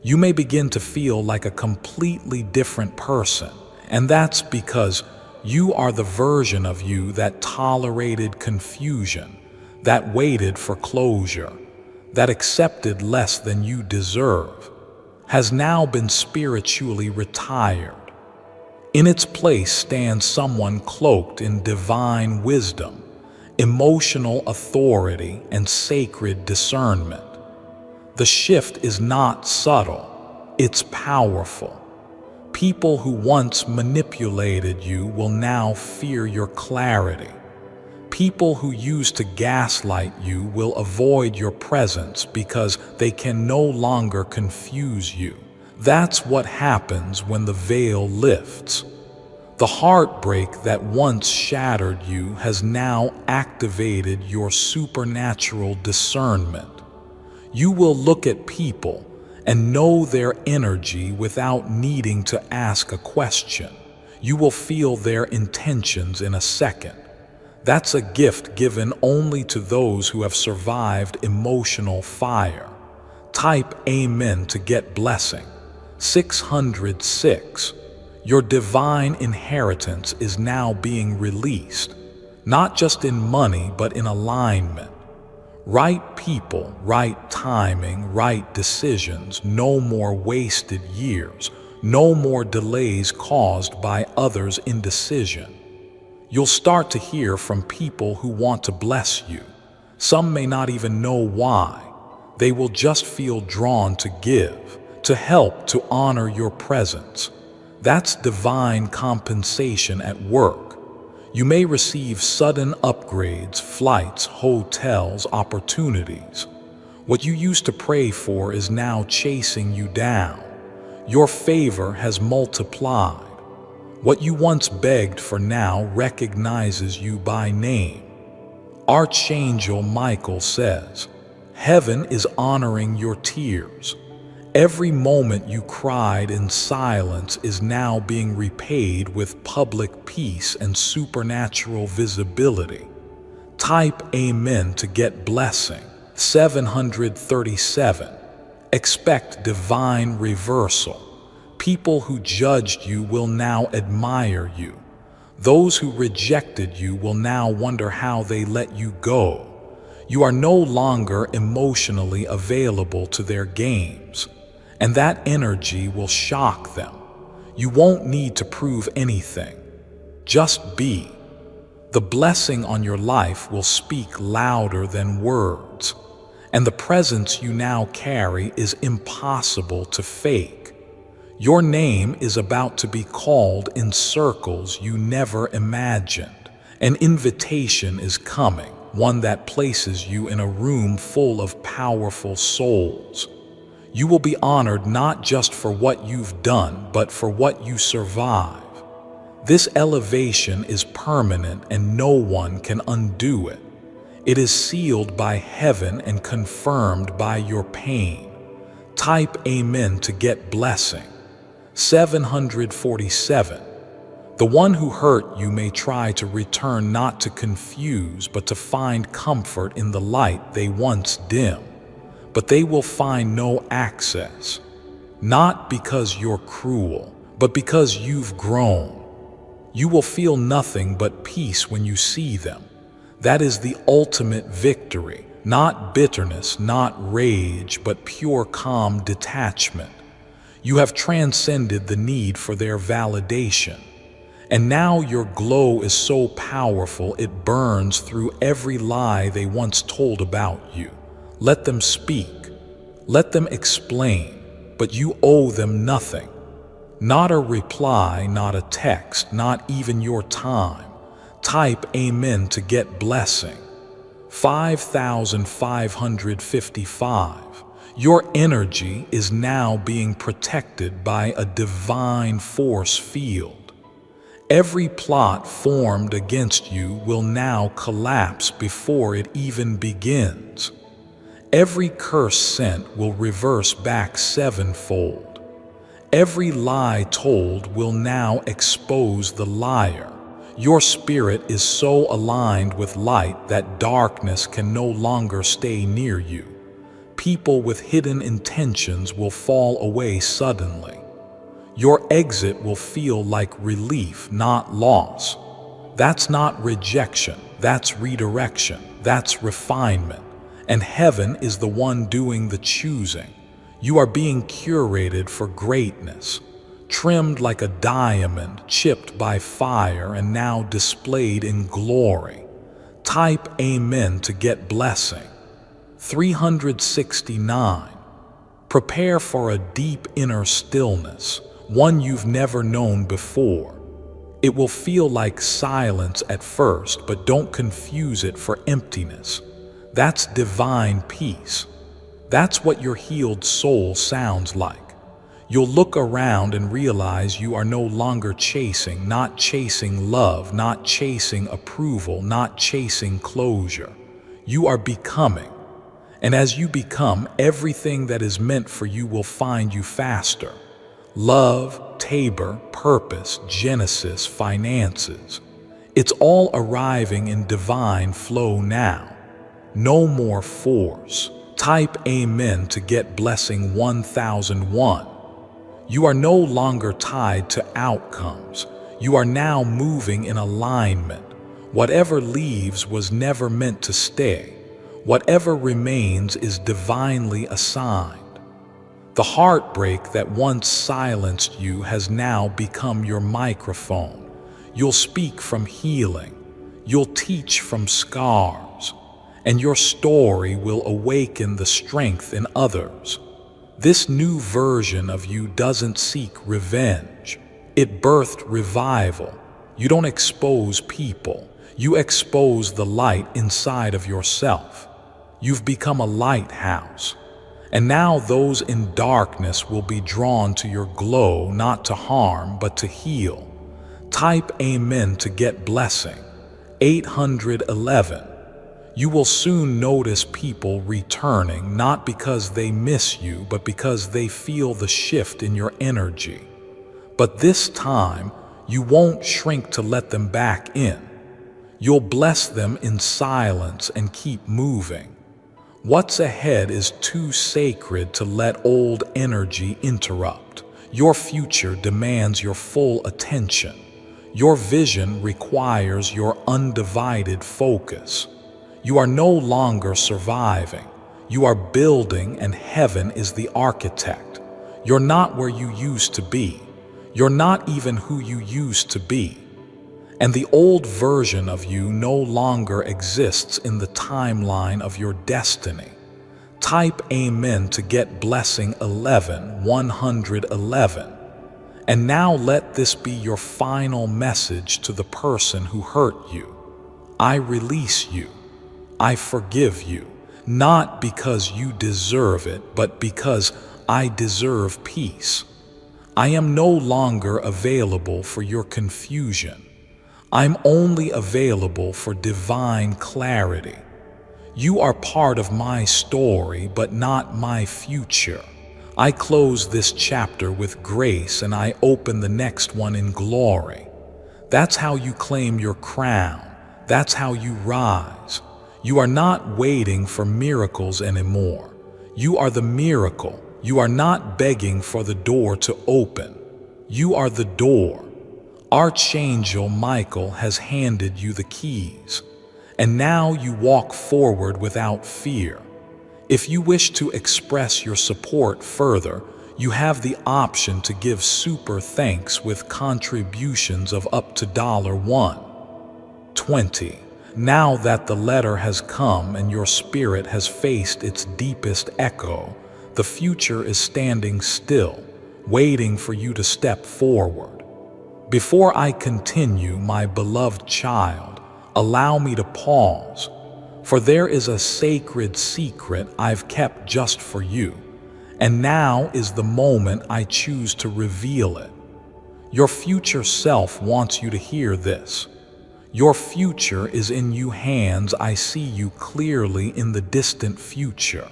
You may begin to feel like a completely different person, and that's because You are the version of you that tolerated confusion, that waited for closure, that accepted less than you deserve, has now been spiritually retired. In its place stands someone cloaked in divine wisdom, emotional authority, and sacred discernment. The shift is not subtle, it's powerful. People who once manipulated you will now fear your clarity. People who used to gaslight you will avoid your presence because they can no longer confuse you. That's what happens when the veil lifts. The heartbreak that once shattered you has now activated your supernatural discernment. You will look at people and know their energy without needing to ask a question. You will feel their intentions in a second. That's a gift given only to those who have survived emotional fire. Type Amen to get blessing. 606. Your divine inheritance is now being released, not just in money but in alignment. Right people, right timing, right decisions, no more wasted years, no more delays caused by others' indecision. You'll start to hear from people who want to bless you. Some may not even know why. They will just feel drawn to give, to help, to honor your presence. That's divine compensation at work. You may receive sudden upgrades, flights, hotels, opportunities. What you used to pray for is now chasing you down. Your favor has multiplied. What you once begged for now recognizes you by name. Archangel Michael says, "Heaven is honoring your tears. Every moment you cried in silence is now being repaid with public peace and supernatural visibility." Type Amen to get blessing. 737. Expect divine reversal. People who judged you will now admire you. Those who rejected you will now wonder how they let you go. You are no longer emotionally available to their games, and that energy will shock them. You won't need to prove anything. Just be. The blessing on your life will speak louder than words, and the presence you now carry is impossible to fake. Your name is about to be called in circles you never imagined. An invitation is coming, one that places you in a room full of powerful souls. You will be honored not just for what you've done, but for what you survive. This elevation is permanent and no one can undo it. It is sealed by heaven and confirmed by your pain. Type Amen to get blessing. 747. The one who hurt you may try to return not to confuse but to find comfort in the light they once dimmed. But they will find no access, not because you're cruel, but because you've grown. You will feel nothing but peace when you see them. That is the ultimate victory, not bitterness, not rage, but pure calm detachment. You have transcended the need for their validation. And now your glow is so powerful it burns through every lie they once told about you. Let them speak. Let them explain. But you owe them nothing. Not a reply, not a text, not even your time. Type Amen to get blessing. 5555. Your energy is now being protected by a divine force field. Every plot formed against you will now collapse before it even begins. Every curse sent will reverse back sevenfold. Every lie told will now expose the liar. Your spirit is so aligned with light that darkness can no longer stay near you. People with hidden intentions will fall away suddenly. Your exit will feel like relief, not loss. That's not rejection, that's redirection, that's refinement. And heaven is the one doing the choosing. You are being curated for greatness, trimmed like a diamond, chipped by fire, and now displayed in glory. Type Amen to get blessing. 369. Prepare for a deep inner stillness, one you've never known before. It will feel like silence at first, but don't confuse it for emptiness. That's divine peace. That's what your healed soul sounds like. You'll look around and realize you are no longer chasing, not chasing love, not chasing approval, not chasing closure. You are becoming. And as you become, everything that is meant for you will find you faster. Love, Tabor, purpose, Genesis, finances. It's all arriving in divine flow now. No more force. Type Amen to get blessing 1001. You are no longer tied to outcomes. You are now moving in alignment. Whatever leaves was never meant to stay. Whatever remains is divinely assigned. The heartbreak that once silenced you has now become your microphone. You'll speak from healing. You'll teach from scars. And your story will awaken the strength in others. This new version of you doesn't seek revenge. It birthed revival. You don't expose people. You expose the light inside of yourself. You've become a lighthouse. And now those in darkness will be drawn to your glow, not to harm, but to heal. Type Amen to get blessing. 811. You will soon notice people returning, not because they miss you, but because they feel the shift in your energy. But this time, you won't shrink to let them back in. You'll bless them in silence and keep moving. What's ahead is too sacred to let old energy interrupt. Your future demands your full attention. Your vision requires your undivided focus. You are no longer surviving. You are building, and heaven is the architect. You're not where you used to be. You're not even who you used to be. And the old version of you no longer exists in the timeline of your destiny. Type Amen to get blessing 111. And now let this be your final message to the person who hurt you. I release you. I forgive you, not because you deserve it, but because I deserve peace. I am no longer available for your confusion. I'm only available for divine clarity. You are part of my story, but not my future. I close this chapter with grace and I open the next one in glory. That's how you claim your crown. That's how you rise. You are not waiting for miracles anymore. You are the miracle. You are not begging for the door to open. You are the door. Archangel Michael has handed you the keys. And now you walk forward without fear. If you wish to express your support further, you have the option to give super thanks with contributions of up to $1.20. Now that the letter has come and your spirit has faced its deepest echo, the future is standing still, waiting for you to step forward. Before I continue, my beloved child, allow me to pause, for there is a sacred secret I've kept just for you, and now is the moment I choose to reveal it. Your future self wants you to hear this. Your future is in your hands. I see you clearly in the distant future.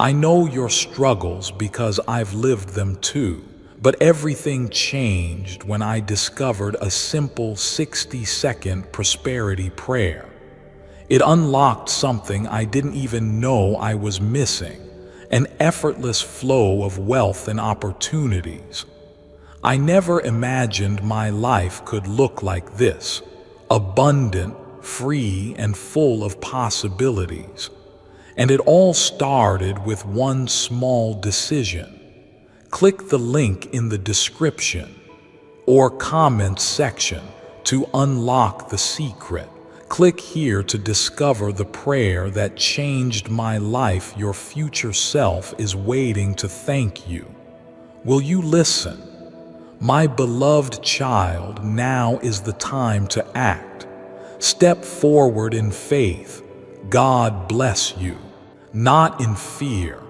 I know your struggles because I've lived them too, but everything changed when I discovered a simple 60-second prosperity prayer. It unlocked something I didn't even know I was missing, an effortless flow of wealth and opportunities. I never imagined my life could look like this, abundant, free, and full of possibilities. And it all started with one small decision. Click the link in the description or comments section to unlock the secret. Click here to discover the prayer that changed my life. Your future self is waiting to thank you. Will you listen? My beloved child, now is the time to act. Step forward in faith. God bless you. Not in fear,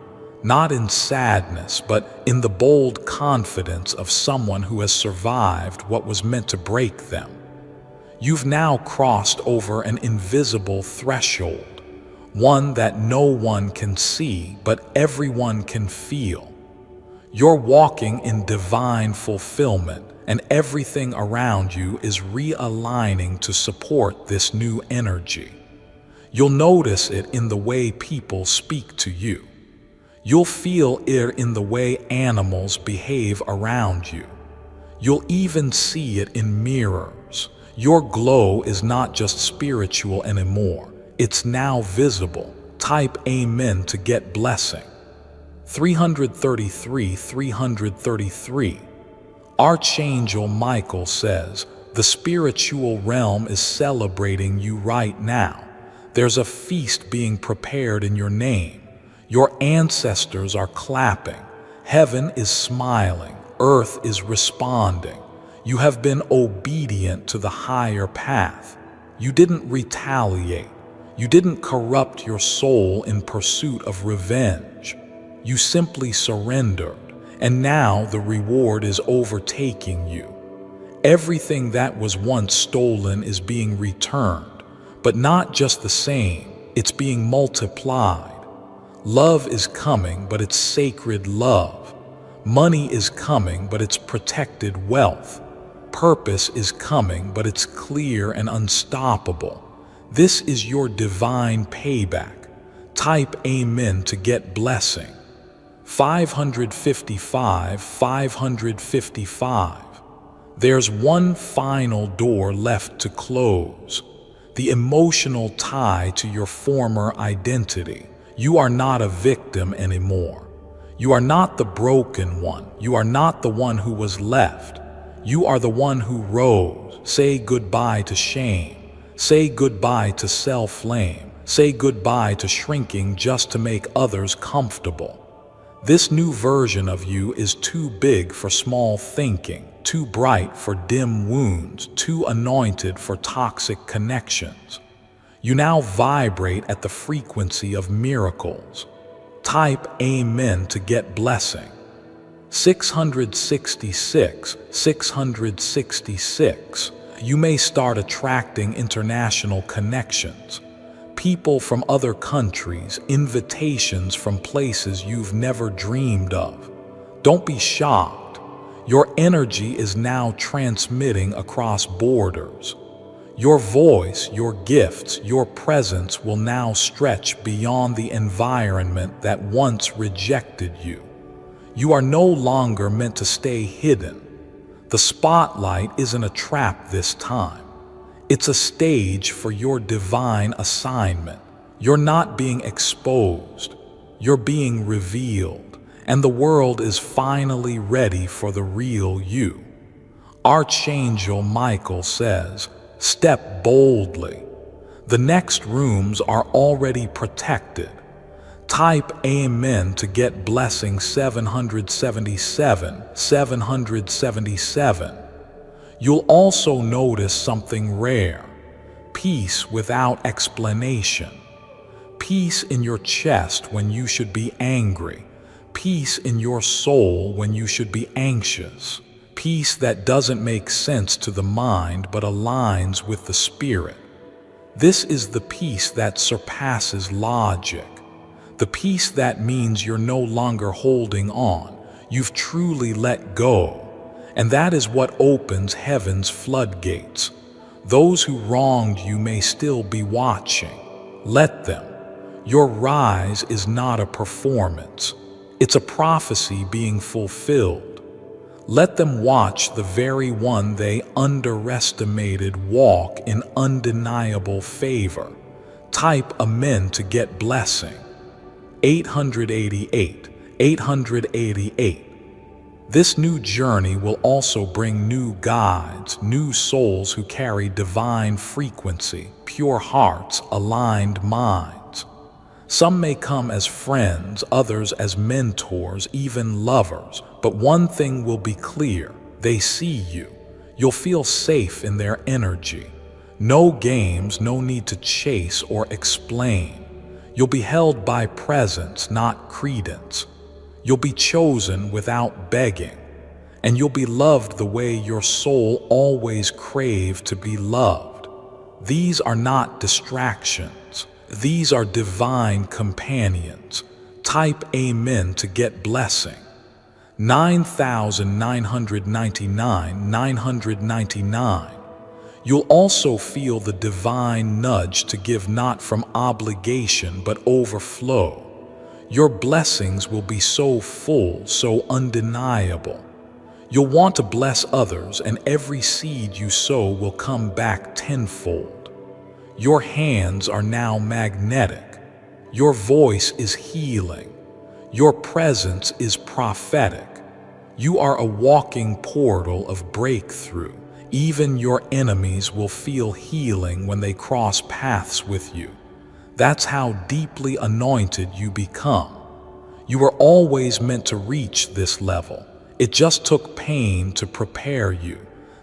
not in sadness, but in the bold confidence of someone who has survived what was meant to break them. You've now crossed over an invisible threshold, one that no one can see, but everyone can feel. You're walking in divine fulfillment, and everything around you is realigning to support this new energy. You'll notice it in the way people speak to you. You'll feel it in the way animals behave around you. You'll even see it in mirrors. Your glow is not just spiritual anymore. It's now visible. Type Amen to get blessing. 333. Archangel Michael says, the spiritual realm is celebrating you right now. There's a feast being prepared in your name. Your ancestors are clapping. Heaven is smiling. Earth is responding. You have been obedient to the higher path. You didn't retaliate. You didn't corrupt your soul in pursuit of revenge. You simply surrendered, and now the reward is overtaking you. Everything that was once stolen is being returned, but not just the same, it's being multiplied. Love is coming, but it's sacred love. Money is coming, but it's protected wealth. Purpose is coming, but it's clear and unstoppable. This is your divine payback. Type Amen to get blessing. 555. There's one final door left to close. The emotional tie to your former identity. You are not a victim anymore. You are not the broken one. You are not the one who was left. You are the one who rose. Say goodbye to shame. Say goodbye to self-blame. Say goodbye to shrinking just to make others comfortable. This new version of you is too big for small thinking, too bright for dim wounds, too anointed for toxic connections. You now vibrate at the frequency of miracles. Type Amen to get blessing. 666. You may start attracting international connections. People from other countries, invitations from places you've never dreamed of. Don't be shocked. Your energy is now transmitting across borders. Your voice, your gifts, your presence will now stretch beyond the environment that once rejected you. You are no longer meant to stay hidden. The spotlight isn't a trap this time. It's a stage for your divine assignment. You're not being exposed. You're being revealed. And the world is finally ready for the real you. Archangel Michael says, step boldly. The next rooms are already protected. Type Amen to get blessing. 777. You'll also notice something rare. Peace without explanation. Peace in your chest when you should be angry. Peace in your soul when you should be anxious. Peace that doesn't make sense to the mind but aligns with the spirit. This is the peace that surpasses logic. The peace that means you're no longer holding on. You've truly let go. And that is what opens heaven's floodgates. Those who wronged you may still be watching. Let them. Your rise is not a performance. It's a prophecy being fulfilled. Let them watch the very one they underestimated walk in undeniable favor. Type Amen to get blessing. 888. 888. This new journey will also bring new guides, new souls who carry divine frequency, pure hearts, aligned minds. Some may come as friends, others as mentors, even lovers, but one thing will be clear: they see you. You'll feel safe in their energy. No games, no need to chase or explain. You'll be held by presence, not credence. You'll be chosen without begging, and you'll be loved the way your soul always craved to be loved. These are not distractions. These are divine companions. Type Amen to get blessing. 9,999, 999. You'll also feel the divine nudge to give, not from obligation but overflow. Your blessings will be so full, so undeniable. You'll want to bless others, and every seed you sow will come back tenfold. Your hands are now magnetic. Your voice is healing. Your presence is prophetic. You are a walking portal of breakthrough. Even your enemies will feel healing when they cross paths with you. That's how deeply anointed you become. You were always meant to reach this level. It just took pain to prepare you.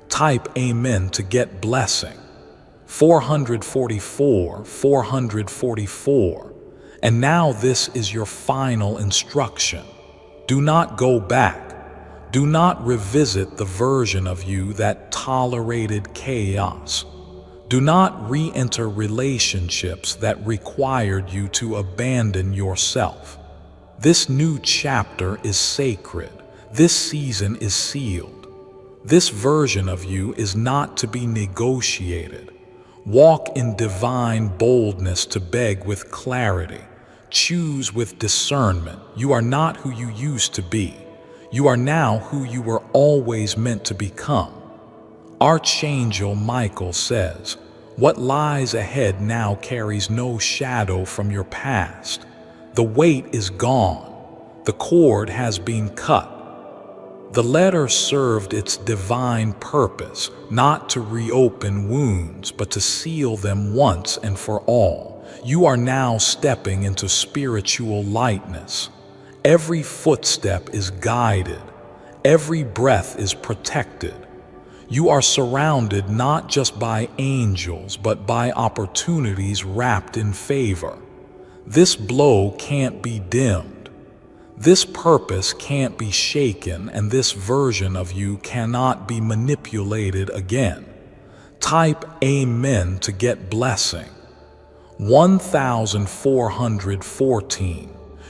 Type Amen to get blessing. 444, 444. And now this is your final instruction. Do not go back. Do not revisit the version of you that tolerated chaos. Do not re-enter relationships that required you to abandon yourself. This new chapter is sacred. This season is sealed. This version of you is not to be negotiated. Walk in divine boldness to beg with clarity. Choose with discernment. You are not who you used to be. You are now who you were always meant to become. Archangel Michael says, "What lies ahead now carries no shadow from your past. The weight is gone. The cord has been cut." The letter served its divine purpose, not to reopen wounds, but to seal them once and for all. You are now stepping into spiritual lightness. Every footstep is guided. Every breath is protected. You are surrounded not just by angels, but by opportunities wrapped in favor. This blow can't be dimmed. This purpose can't be shaken, and this version of you cannot be manipulated again. Type Amen to get blessing. 1414.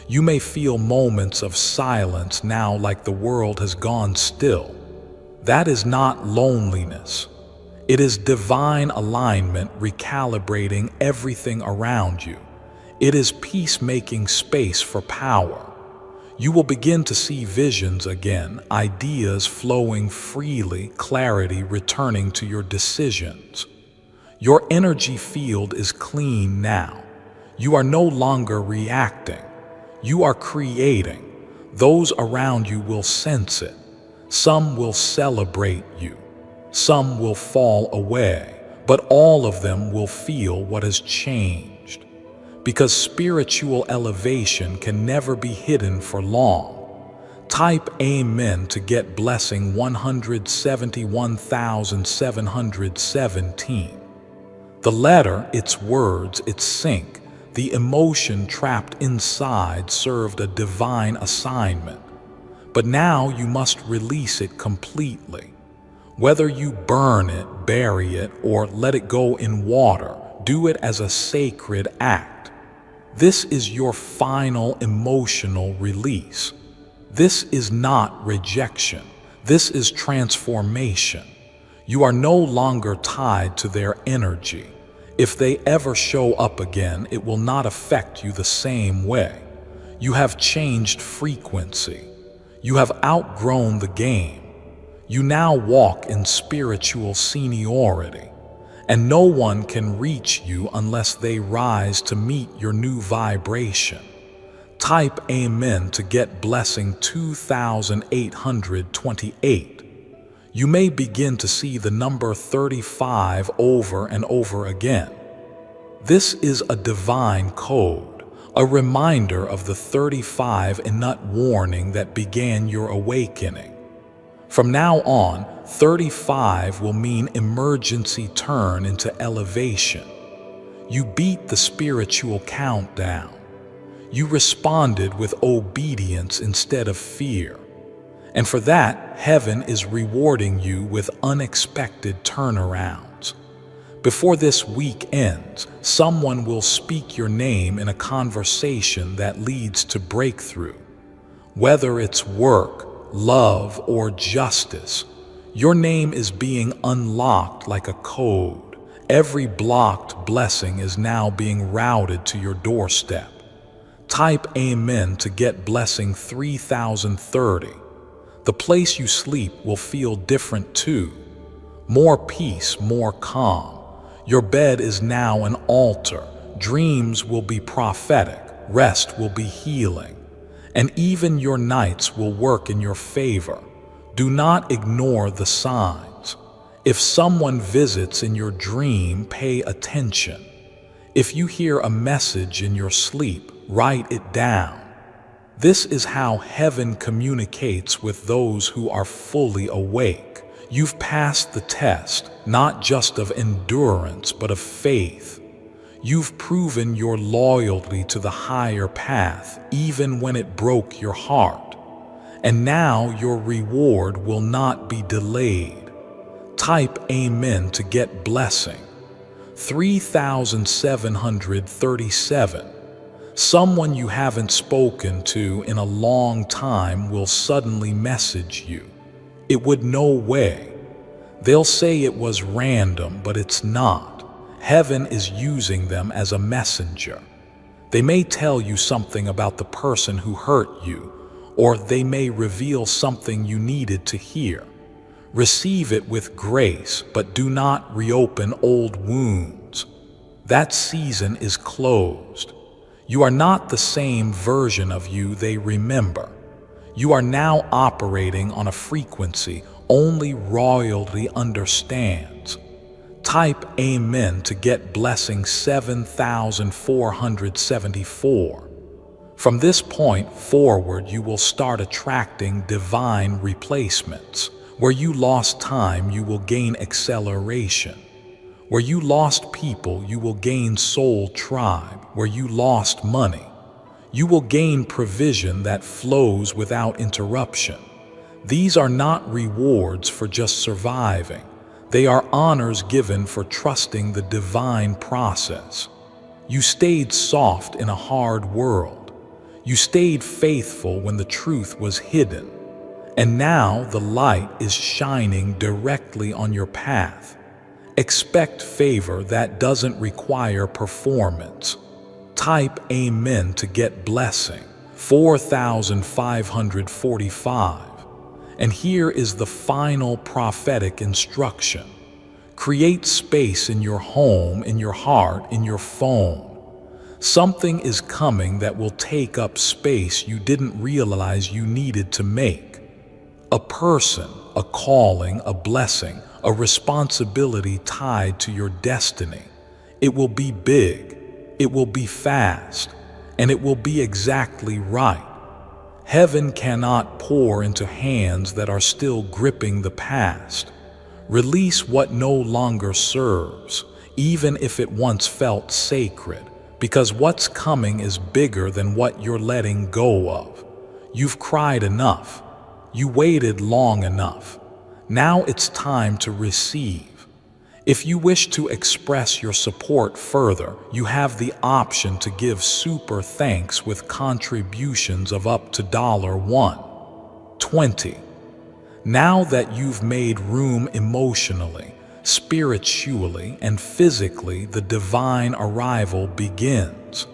You may feel moments of silence now, like the world has gone still. That is not loneliness. It is divine alignment recalibrating everything around you. It is peace making space for power. You will begin to see visions again, ideas flowing freely, clarity returning to your decisions. Your energy field is clean now. You are no longer reacting. You are creating. Those around you will sense it. Some will celebrate you. Some will fall away, but all of them will feel what has changed. Because spiritual elevation can never be hidden for long. Type Amen to get blessing. 171,717. The letter, its words, its sync, the emotion trapped inside served a divine assignment. But now you must release it completely. Whether you burn it, bury it, or let it go in water, do it as a sacred act. This is your final emotional release. This is not rejection. This is transformation. You are no longer tied to their energy. If they ever show up again, it will not affect you the same way. You have changed frequency. You have outgrown the game. You now walk in spiritual seniority, and no one can reach you unless they rise to meet your new vibration. Type Amen to get blessing 2828. You may begin to see the number 35 over and over again. This is a divine code, a reminder of the 35 and nut warning that began your awakening. From now on, 35 will mean emergency turn into elevation. You beat the spiritual countdown. You responded with obedience instead of fear. And for that, heaven is rewarding you with unexpected turnarounds. Before this week ends, someone will speak your name in a conversation that leads to breakthrough. Whether it's work, love, or justice, your name is being unlocked like a code. Every blocked blessing is now being routed to your doorstep. Type Amen to get blessing 3030. The place you sleep will feel different too. More peace, more calm. Your bed is now an altar. Dreams will be prophetic. Rest will be healing. And even your nights will work in your favor. Do not ignore the signs. If someone visits in your dream, pay attention. If you hear a message in your sleep, write it down. This is how heaven communicates with those who are fully awake. You've passed the test, not just of endurance, but of faith. You've proven your loyalty to the higher path, even when it broke your heart. And now your reward will not be delayed. Type Amen to get blessing 3737. Someone you haven't spoken to in a long time will suddenly message you. It would no way. They'll say it was random, but it's not. Heaven is using them as a messenger. They may tell you something about the person who hurt you, or they may reveal something you needed to hear. Receive it with grace, but do not reopen old wounds. That season is closed. You are not the same version of you they remember. You are now operating on a frequency only royalty understands. Type Amen to get blessing 7474. From this point forward, you will start attracting divine replacements. Where you lost time, you will gain acceleration. Where you lost people, you will gain soul tribe. Where you lost money, you will gain provision that flows without interruption. These are not rewards for just surviving. They are honors given for trusting the divine process. You stayed soft in a hard world. You stayed faithful when the truth was hidden. And now the light is shining directly on your path. Expect favor that doesn't require performance. Type Amen to get blessing 4545. And here is the final prophetic instruction. Create space in your home, in your heart, in your phone. Something is coming that will take up space you didn't realize you needed to make. A person, a calling, a blessing, a responsibility tied to your destiny. It will be big, it will be fast, and it will be exactly right. Heaven cannot pour into hands that are still gripping the past. Release what no longer serves, even if it once felt sacred, because what's coming is bigger than what you're letting go of. You've cried enough. You waited long enough. Now it's time to receive. If you wish to express your support further, you have the option to give super thanks with contributions of up to $1.20. Now that you've made room emotionally, spiritually, and physically, the divine arrival begins.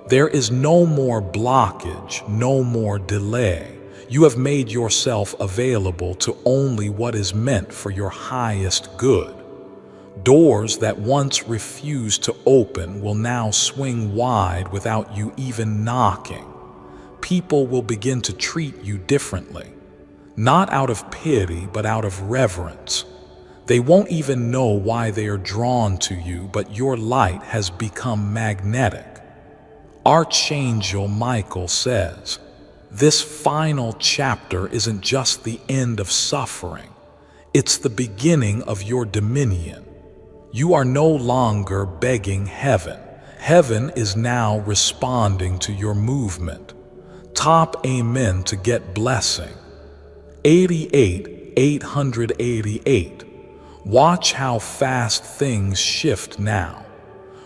There is no more blockage, no more delay. You have made yourself available to only what is meant for your highest good. Doors that once refused to open will now swing wide without you even knocking. People will begin to treat you differently, not out of pity, but out of reverence. They won't even know why they are drawn to you, but your light has become magnetic. Archangel Michael says, this final chapter isn't just the end of suffering, it's the beginning of your dominion. You are no longer begging heaven. Heaven is now responding to your movement. Top amen to get blessing. 888. Watch how fast things shift now.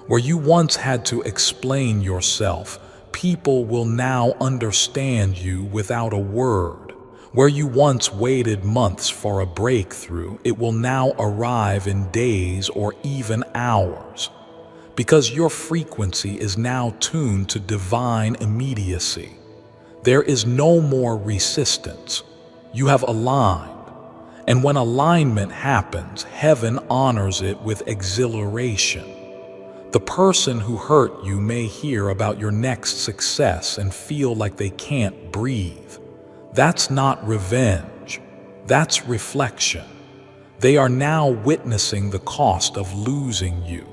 Where you once had to explain yourself, people will now understand you without a word. Where you once waited months for a breakthrough, it will now arrive in days or even hours. Because your frequency is now tuned to divine immediacy. There is no more resistance. You have aligned. And when alignment happens, heaven honors it with exhilaration. The person who hurt you may hear about your next success and feel like they can't breathe. That's not revenge. That's reflection. They are now witnessing the cost of losing you.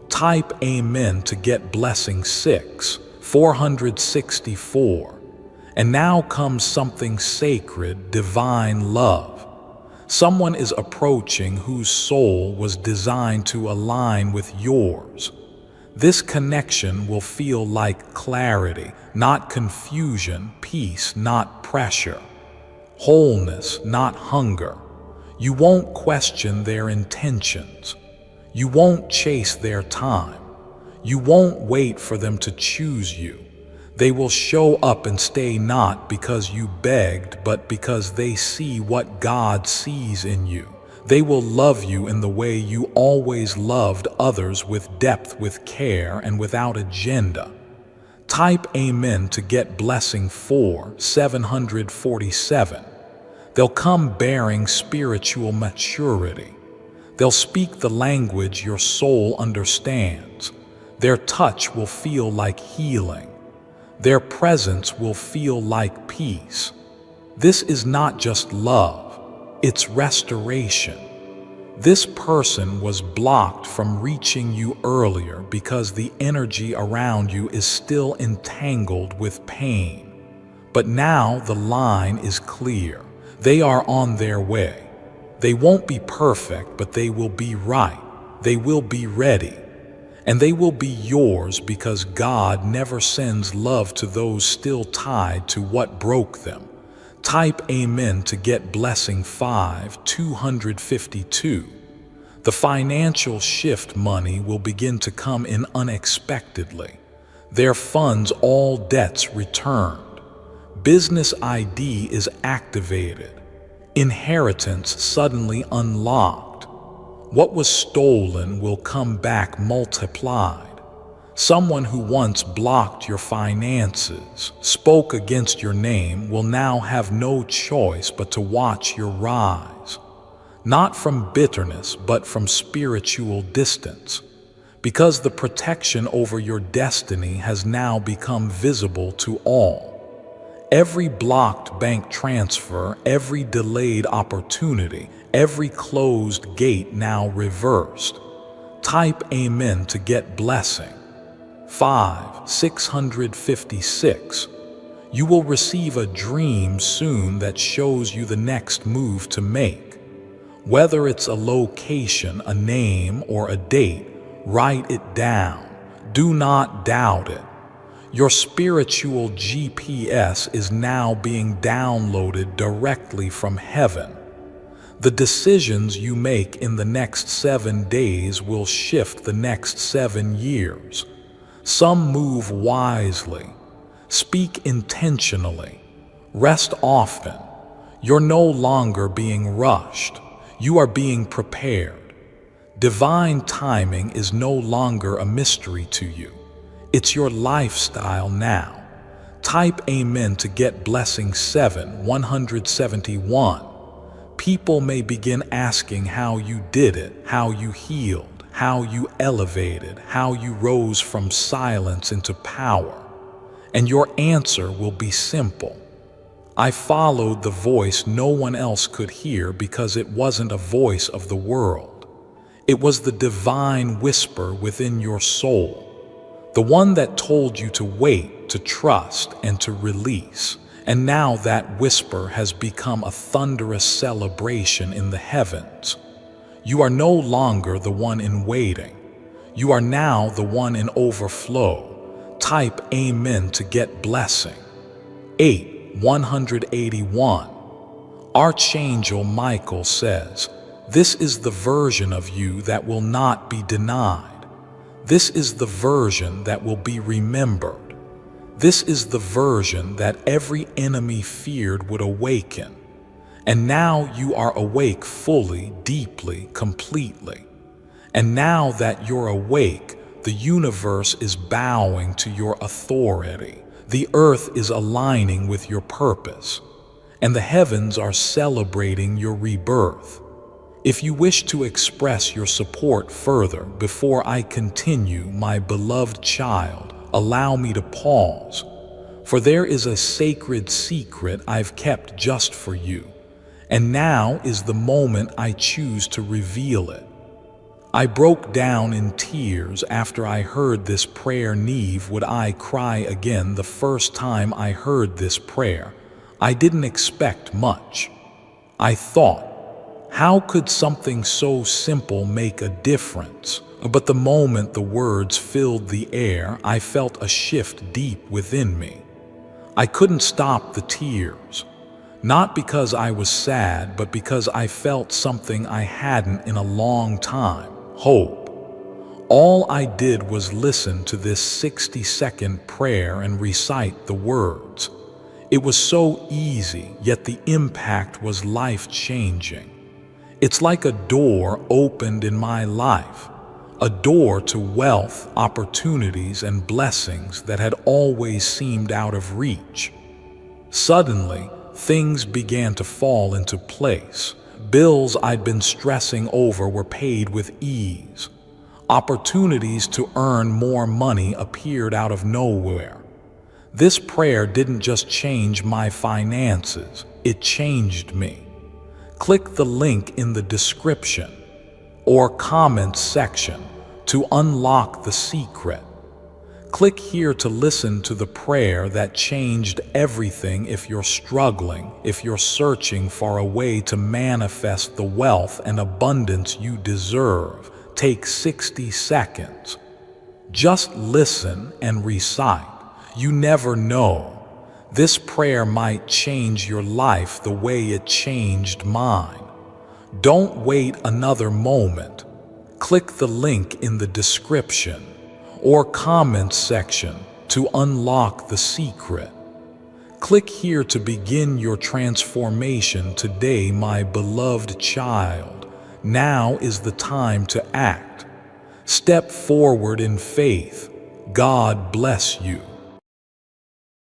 Type amen to get blessing 464. And now comes something sacred, divine love. Someone is approaching whose soul was designed to align with yours. This connection will feel like clarity, not confusion, peace, not pressure, wholeness, not hunger. You won't question their intentions. You won't chase their time. You won't wait for them to choose you. They will show up and stay not because you begged, but because they see what God sees in you. They will love you in the way you always loved others, with depth, with care, and without agenda. Type amen to get blessing 747. They'll come bearing spiritual maturity. They'll speak the language your soul understands. Their touch will feel like healing. Their presence will feel like peace. This is not just love, it's restoration. This person was blocked from reaching you earlier because the energy around you is still entangled with pain. But now the line is clear. They are on their way. They won't be perfect, but they will be right. They will be ready. And they will be yours because God never sends love to those still tied to what broke them. Type amen to get blessing 252. The financial shift money will begin to come in unexpectedly. Their funds, all debts returned. Business ID is activated. Inheritance suddenly unlocked. What was stolen will come back multiplied. Someone who once blocked your finances, spoke against your name, will now have no choice but to watch your rise. Not from bitterness, but from spiritual distance. Because the protection over your destiny has now become visible to all. Every blocked bank transfer, every delayed opportunity, every closed gate now reversed. Type amen to get blessing. 656. You will receive a dream soon that shows you the next move to make. Whether it's a location, a name, or a date, write it down. Do not doubt it. Your spiritual GPS is now being downloaded directly from heaven. The decisions you make in the next 7 days will shift the next 7 years. Some move wisely. Speak intentionally. Rest often. You're no longer being rushed. You are being prepared. Divine timing is no longer a mystery to you. It's your lifestyle now. Type Amen to get blessing 171. People may begin asking how you did it, how you healed, how you elevated, how you rose from silence into power. And your answer will be simple. I followed the voice no one else could hear because it wasn't a voice of the world. It was the divine whisper within your soul, the one that told you to wait, to trust, and to release. And now that whisper has become a thunderous celebration in the heavens. You are no longer the one in waiting. You are now the one in overflow. Type Amen to get blessing. 181. Archangel Michael says, "This is the version of you that will not be denied. This is the version that will be remembered. This is the version that every enemy feared would awaken. And now you are awake fully, deeply, completely. And now that you're awake, the universe is bowing to your authority. The earth is aligning with your purpose. And the heavens are celebrating your rebirth. If you wish to express your support further before I continue, my beloved child, allow me to pause, for there is a sacred secret I've kept just for you, and now is the moment I choose to reveal it. I broke down in tears after I heard this prayer. Neve, would I cry again the first time I heard this prayer? I didn't expect much. I thought, how could something so simple make a difference? But the moment the words filled the air, I felt a shift deep within me. I couldn't stop the tears, not because I was sad, but because I felt something I hadn't in a long time: hope. All I did was listen to this 60-second prayer and recite the words. It was so easy, yet the impact was life-changing. It's like a door opened in my life. A door to wealth, opportunities, and blessings that had always seemed out of reach. Suddenly, things began to fall into place. Bills I'd been stressing over were paid with ease. Opportunities to earn more money appeared out of nowhere. This prayer didn't just change my finances, it changed me. Click the link in the description or comment section to unlock the secret. Click here to listen to the prayer that changed everything. If you're struggling, if you're searching for a way to manifest the wealth and abundance you deserve, take 60 seconds. Just listen and recite. You never know. This prayer might change your life the way it changed mine. Don't wait another moment. Click the link in the description or comment section to unlock the secret. Click here to begin your transformation today, my beloved child. Now is the time to act. Step forward in faith. God bless you.